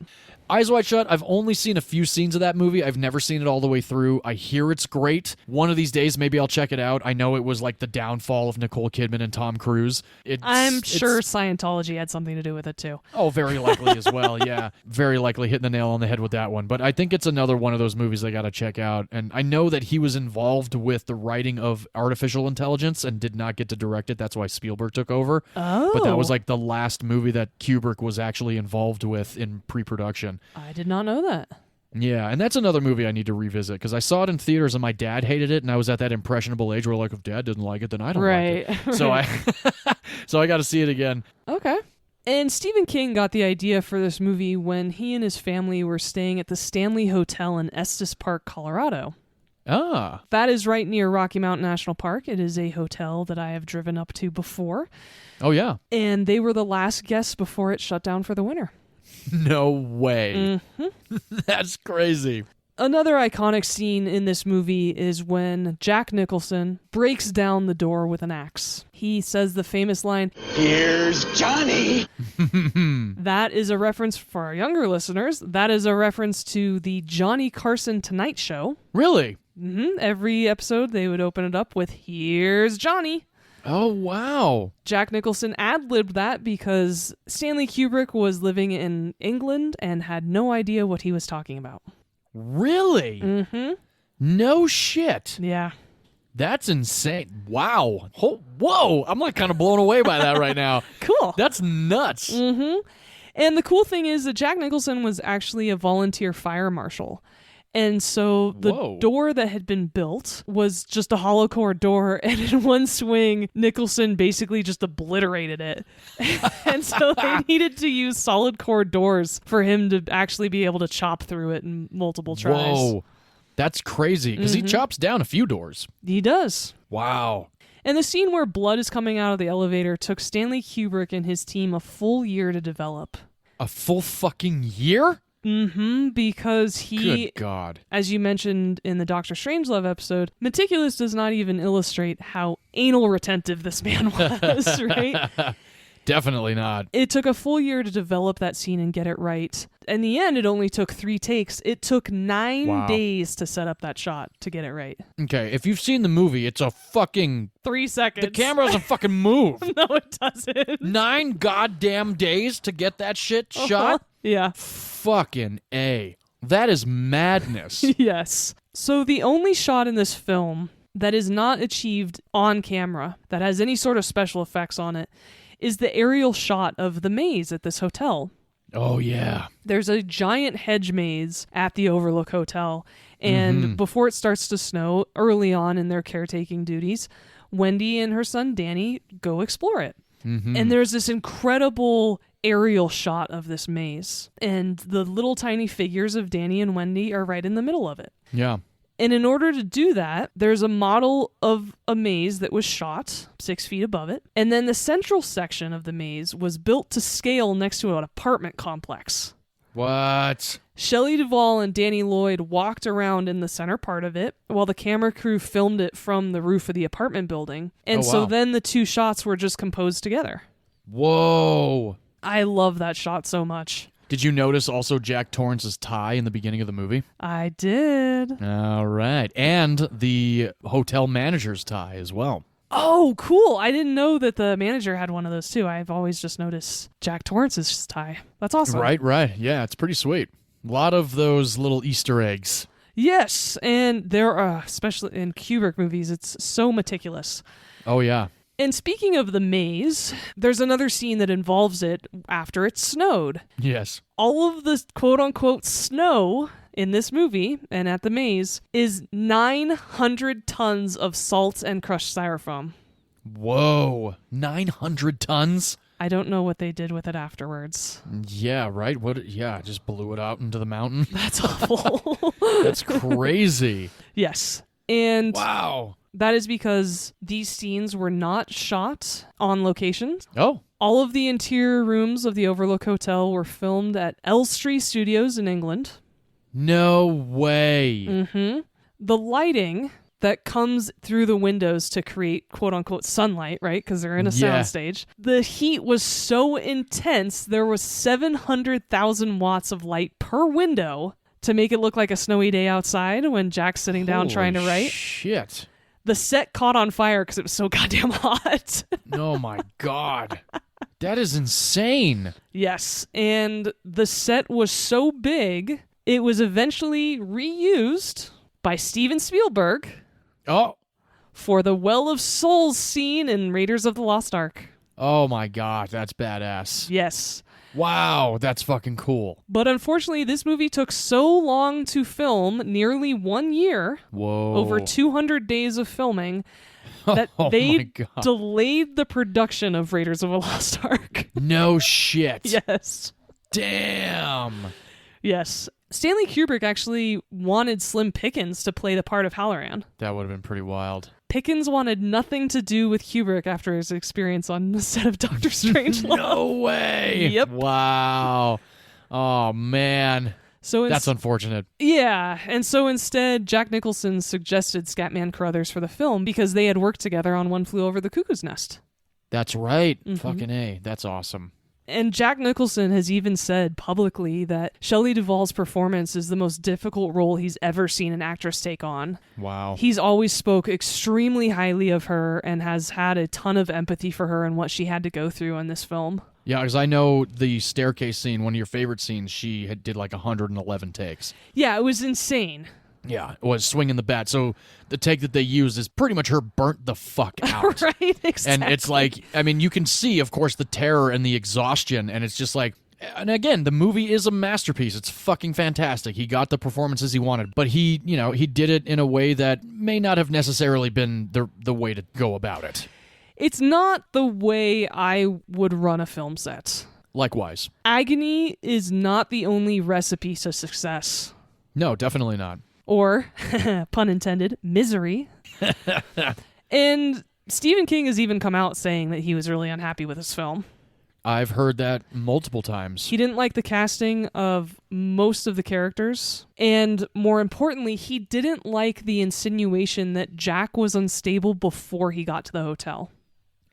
Eyes Wide Shut, I've only seen a few scenes of that movie. I've never seen it all the way through. I hear it's great. One of these days, maybe I'll check it out. I know it was like the downfall of Nicole Kidman and Tom Cruise.
I'm sure Scientology had something to do with it, too.
Oh, very likely as well, yeah. Very likely hitting the nail on the head with that one. But I think it's another one of those movies I gotta check out. And I know that he was involved with the writing of Artificial Intelligence and did not get to direct it. That's why Spielberg took over.
Oh.
But that was like the last movie that Kubrick was actually involved with in pre-production.
I did not know that.
Yeah, and that's another movie I need to revisit because I saw it in theaters and my dad hated it, and I was at that impressionable age where like, if Dad didn't like it, then I don't like it. So I got to see it again.
Okay. And Stephen King got the idea for this movie when he and his family were staying at the Stanley Hotel in Estes Park, Colorado.
Ah.
That is right near Rocky Mountain National Park. It is a hotel that I have driven up to before.
Oh, yeah.
And they were the last guests before it shut down for the winter.
No way. That's crazy.
Another iconic scene in this movie is when Jack Nicholson breaks down the door with an axe. He says the famous line,
Here's Johnny.
that is a reference for our younger listeners. That is a reference to the Johnny Carson Tonight Show.
Really?
Every episode they would open it up with, Here's Johnny.
Oh, wow.
Jack Nicholson ad-libbed that because Stanley Kubrick was living in England and had no idea what he was talking about.
Really?
Mm-hmm.
No shit.
Yeah.
That's insane. Wow. Whoa. I'm like kind of blown away by that right now.
Cool.
That's nuts.
Mm-hmm. And the cool thing is that Jack Nicholson was actually a volunteer fire marshal. And so the door that had been built was just a hollow core door, and in one swing, Nicholson basically just obliterated it. And so they needed to use solid core doors for him to actually be able to chop through it in multiple tries.
Whoa. That's crazy, because he chops down a few doors.
He does.
Wow.
And the scene where blood is coming out of the elevator took Stanley Kubrick and his team a full year to develop.
A full fucking year?
Because he,
Good God.
as you mentioned in the Dr. Strangelove episode, Meticulous does not even illustrate how anal retentive this man was, right?
Definitely not.
It took a full year to develop that scene and get it right. In the end, it only took 3 takes. It took 9 days to set up that shot to get it right.
Okay, if you've seen the movie, it's a fucking...
3 seconds.
The camera doesn't fucking move.
No, it doesn't.
9 goddamn days to get that shit shot?
Yeah.
Fucking A. That is madness.
Yes. So the only shot in this film that is not achieved on camera, that has any sort of special effects on it, is the aerial shot of the maze at this hotel.
Oh, yeah.
There's a giant hedge maze at the Overlook Hotel, and before it starts to snow, early on in their caretaking duties, Wendy and her son Danny go explore it. And there's this incredible aerial shot of this maze, and the little tiny figures of Danny and Wendy are right in the middle of it.
Yeah.
And in order to do that, there's a model of a maze that was shot 6 feet above it. And then the central section of the maze was built to scale next to an apartment complex.
What?
Shelley Duvall and Danny Lloyd walked around in the center part of it while the camera crew filmed it from the roof of the apartment building. And so then the 2 shots were just composed together.
Whoa.
I love that shot so much.
Did you notice also Jack Torrance's tie in the beginning of the movie?
I did.
All right. And the hotel manager's tie as well.
Oh, cool. I didn't know that the manager had one of those too. I've always just noticed Jack Torrance's tie. That's awesome.
Right. Yeah, it's pretty sweet. A lot of those little Easter eggs.
Yes, and there are, especially in Kubrick movies, it's so meticulous.
Oh, yeah.
And speaking of the maze, there's another scene that involves it after it snowed.
Yes.
All of the quote-unquote snow in this movie and at the maze is 900 tons of salt and crushed styrofoam.
Whoa. 900 tons?
I don't know what they did with it afterwards.
Yeah, right? Just blew it out into the mountain.
That's awful.
That's crazy.
Yes. And
wow.
That is because these scenes were not shot on location.
Oh.
All of the interior rooms of the Overlook Hotel were filmed at Elstree Studios in England.
No way.
Mm-hmm. The lighting that comes through the windows to create quote-unquote sunlight, right? Because they're in a soundstage. The heat was so intense, there was 700,000 watts of light per window to make it look like a snowy day outside when Jack's sitting down trying to write.
Shit.
The set caught on fire because it was so goddamn hot.
Oh my God. That is insane.
Yes, and the set was so big, it was eventually reused by Steven Spielberg
Oh.
for the Well of Souls scene in Raiders of the Lost Ark.
Oh my God, that's badass.
Yes.
Wow, that's fucking cool.
But unfortunately, this movie took so long to film, nearly 1 year,
Whoa.
over 200 days of filming, that
Oh my
they
God.
delayed the production of Raiders of the Lost Ark.
No shit.
Yes.
Damn.
Yes. Stanley Kubrick actually wanted Slim Pickens to play the part of Halloran.
That would have been pretty wild.
Pickens wanted nothing to do with Kubrick after his experience on the set of Doctor Strangelove.
No way.
Yep.
Wow. Oh man.
So
That's unfortunate.
Yeah, and so instead, Jack Nicholson suggested Scatman Crothers for the film because they had worked together on One Flew Over the Cuckoo's Nest.
That's right. Fucking A. That's awesome.
And Jack Nicholson has even said publicly that Shelley Duvall's performance is the most difficult role he's ever seen an actress take on.
Wow.
He's always spoke extremely highly of her and has had a ton of empathy for her and what she had to go through in this film.
Yeah, because I know the staircase scene, one of your favorite scenes, she did like 111 takes.
Yeah, it was insane.
Yeah, it was swinging the bat. So the take that they used is pretty much her burnt the fuck out.
Right, exactly.
And it's like, I mean, you can see, of course, the terror and the exhaustion, and it's just like, and again, the movie is a masterpiece. It's fucking fantastic. He got the performances he wanted, but he did it in a way that may not have necessarily been the way to go about it.
It's not the way I would run a film set.
Likewise.
Agony is not the only recipe to success.
No, definitely not.
Or, pun intended, misery. And Stephen King has even come out saying that he was really unhappy with his film.
I've heard that multiple times.
He didn't like the casting of most of the characters. And more importantly, he didn't like the insinuation that Jack was unstable before he got to the hotel.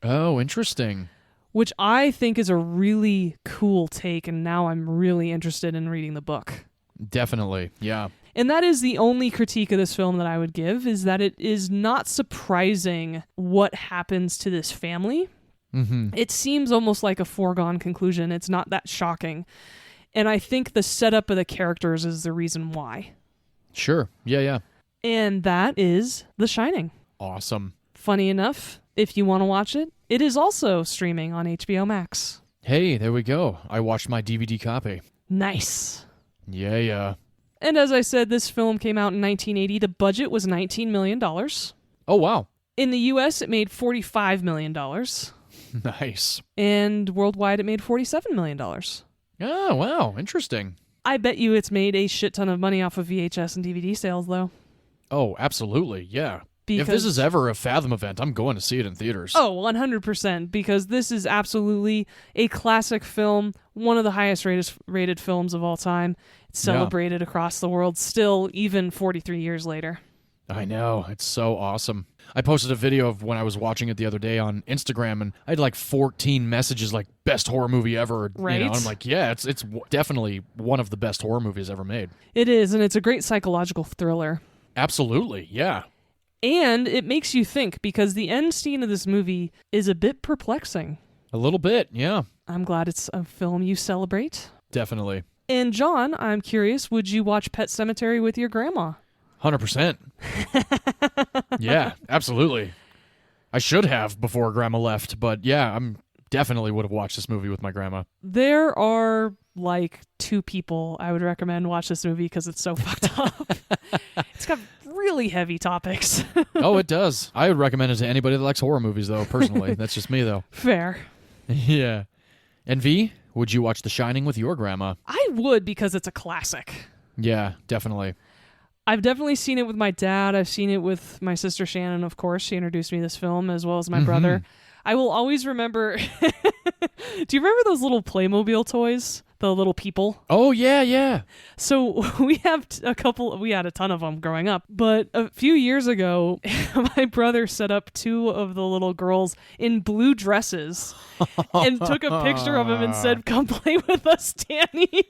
Oh, interesting.
Which I think is a really cool take, and now I'm really interested in reading the book.
Definitely, yeah.
And that is the only critique of this film that I would give, is that it is not surprising what happens to this family.
Mm-hmm.
It seems almost like a foregone conclusion. It's not that shocking. And I think the setup of the characters is the reason why.
Sure, yeah.
And that is The Shining.
Awesome.
Funny enough, if you want to watch it, it is also streaming on HBO Max.
Hey, there we go. I watched my DVD copy.
Nice.
Yeah.
And as I said, this film came out in 1980. The budget was $19 million.
Oh, wow.
In the U.S., it made $45 million.
Nice.
And worldwide, it made $47 million.
Oh, wow. Interesting.
I bet you it's made a shit ton of money off of VHS and DVD sales, though.
Oh, absolutely. Yeah. If
Because-
this is ever a Fathom event, I'm going to see it in theaters.
Oh, 100%, because this is absolutely a classic film, one of the highest rated films of all time. It's celebrated across the world still, even 43 years later.
I know. It's so awesome. I posted a video of when I was watching it the other day on Instagram, and I had like 14 messages like, best horror movie ever.
Right.
You know, I'm like, yeah, it's definitely one of the best horror movies ever made.
It is, and it's a great psychological thriller.
Absolutely, yeah.
And it makes you think, because the end scene of this movie is a bit perplexing.
A little bit, yeah.
I'm glad it's a film you celebrate.
Definitely.
And John, I'm curious, would you watch Pet Sematary with your grandma?
100%. Yeah, absolutely. I should have before Grandma left, but yeah, I'm definitely would have watched this movie with my grandma.
There are like 2 people I would recommend watch this movie because it's so fucked up. It's got really heavy topics.
Oh, it does. I would recommend it to anybody that likes horror movies, though, personally. That's just me, though.
Fair.
Yeah. And V, would you watch The Shining with your grandma?
I would, because it's a classic.
Yeah, definitely.
I've definitely seen it with my dad. I've seen it with my sister Shannon, of course. She introduced me to this film, as well as my brother. I will always remember... Do you remember those little Playmobil toys? The little people?
Oh, yeah, yeah.
So we have we had a ton of them growing up, but a few years ago, my brother set up 2 of the little girls in blue dresses and took a picture of them and said, "Come play with us, Danny."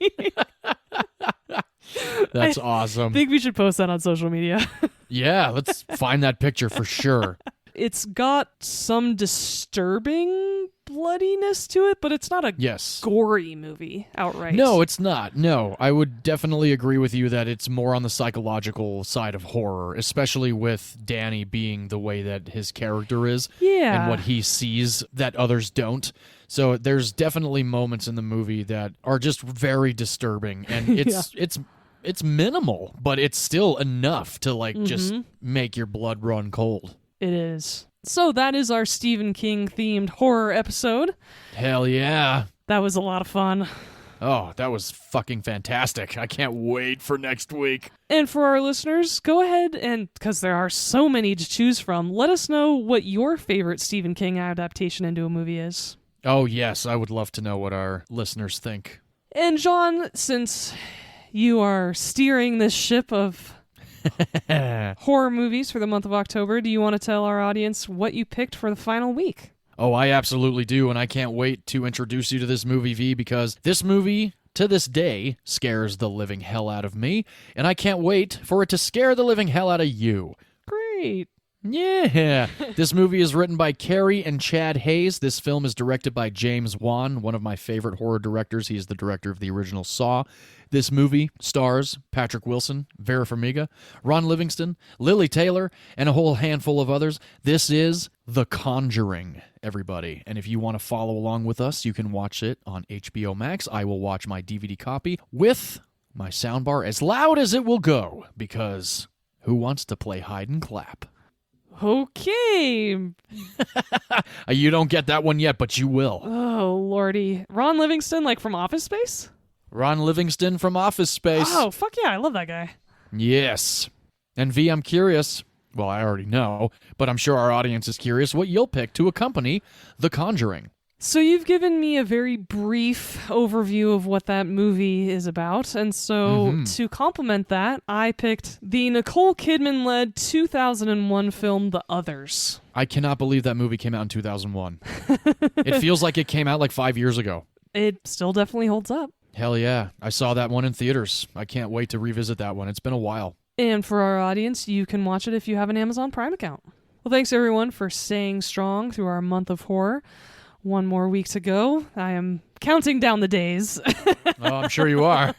That's awesome.
I think we should post that on social media.
Yeah, let's find that picture for sure.
It's got some disturbing bloodiness to it, but it's not a gory movie outright.
No, it's not. No, I would definitely agree with you that it's more on the psychological side of horror, especially with Danny being the way that his character is and what he sees that others don't. So there's definitely moments in the movie that are just very disturbing, and it's minimal, but it's still enough to just make your blood run cold.
It is. So that is our Stephen King themed horror episode.
Hell yeah.
That was a lot of fun.
Oh, that was fucking fantastic. I can't wait for next week.
And for our listeners, go ahead and, because there are so many to choose from, let us know what your favorite Stephen King adaptation into a movie is.
Oh, yes. I would love to know what our listeners think.
And John, since you are steering this ship of horror movies for the month of October, do you want to tell our audience what you picked for the final week?
Oh, I absolutely do, and I can't wait to introduce you to this movie, V, because this movie, to this day, scares the living hell out of me, and I can't wait for it to scare the living hell out of you.
Great.
Yeah. This movie is written by Carrie and Chad Hayes. This film is directed by James Wan, one of my favorite horror directors. He is the director of the original Saw. This movie stars Patrick Wilson, Vera Farmiga, Ron Livingston, Lily Taylor, and a whole handful of others. This is The Conjuring, everybody. And if you want to follow along with us, you can watch it on HBO Max. I will watch my DVD copy with my soundbar as loud as it will go, because who wants to play hide and clap?
Okay.
You don't get that one yet, but you will.
Oh, lordy. Ron Livingston, like from Office Space?
Ron Livingston from Office Space.
Oh, fuck yeah, I love that guy.
Yes. And V, I'm curious, well, I already know, but I'm sure our audience is curious what you'll pick to accompany The Conjuring.
So you've given me a very brief overview of what that movie is about, and so to complement that, I picked the Nicole Kidman-led 2001 film The Others.
I cannot believe that movie came out in 2001. It feels like it came out like 5 years ago. It
still definitely holds up.
Hell yeah. I saw that one in theaters. I can't wait to revisit that one. It's been a while.
And for our audience, you can watch it if you have an Amazon Prime account. Well, thanks everyone for staying strong through our month of horror. One more week to go. I am counting down the days.
Oh, I'm sure you are.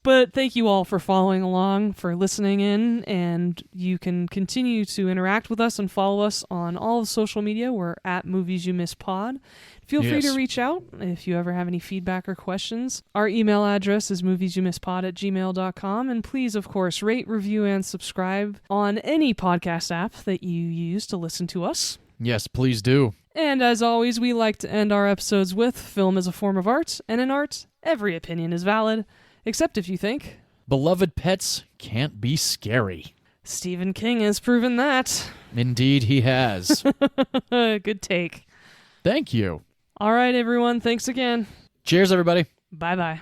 But thank you all for following along, for listening in, and you can continue to interact with us and follow us on all of social media. We're at Movies You Miss Pod. Feel free to reach out if you ever have any feedback or questions. Our email address is moviesyoumisspod@gmail.com, and please, of course, rate, review, and subscribe on any podcast app that you use to listen to us.
Yes, please do.
And as always, we like to end our episodes with film is a form of art, and in art, every opinion is valid. Except if you think
beloved pets can't be scary.
Stephen King has proven that.
Indeed, he has.
Good take.
Thank you.
All right, everyone. Thanks again.
Cheers, everybody.
Bye-bye.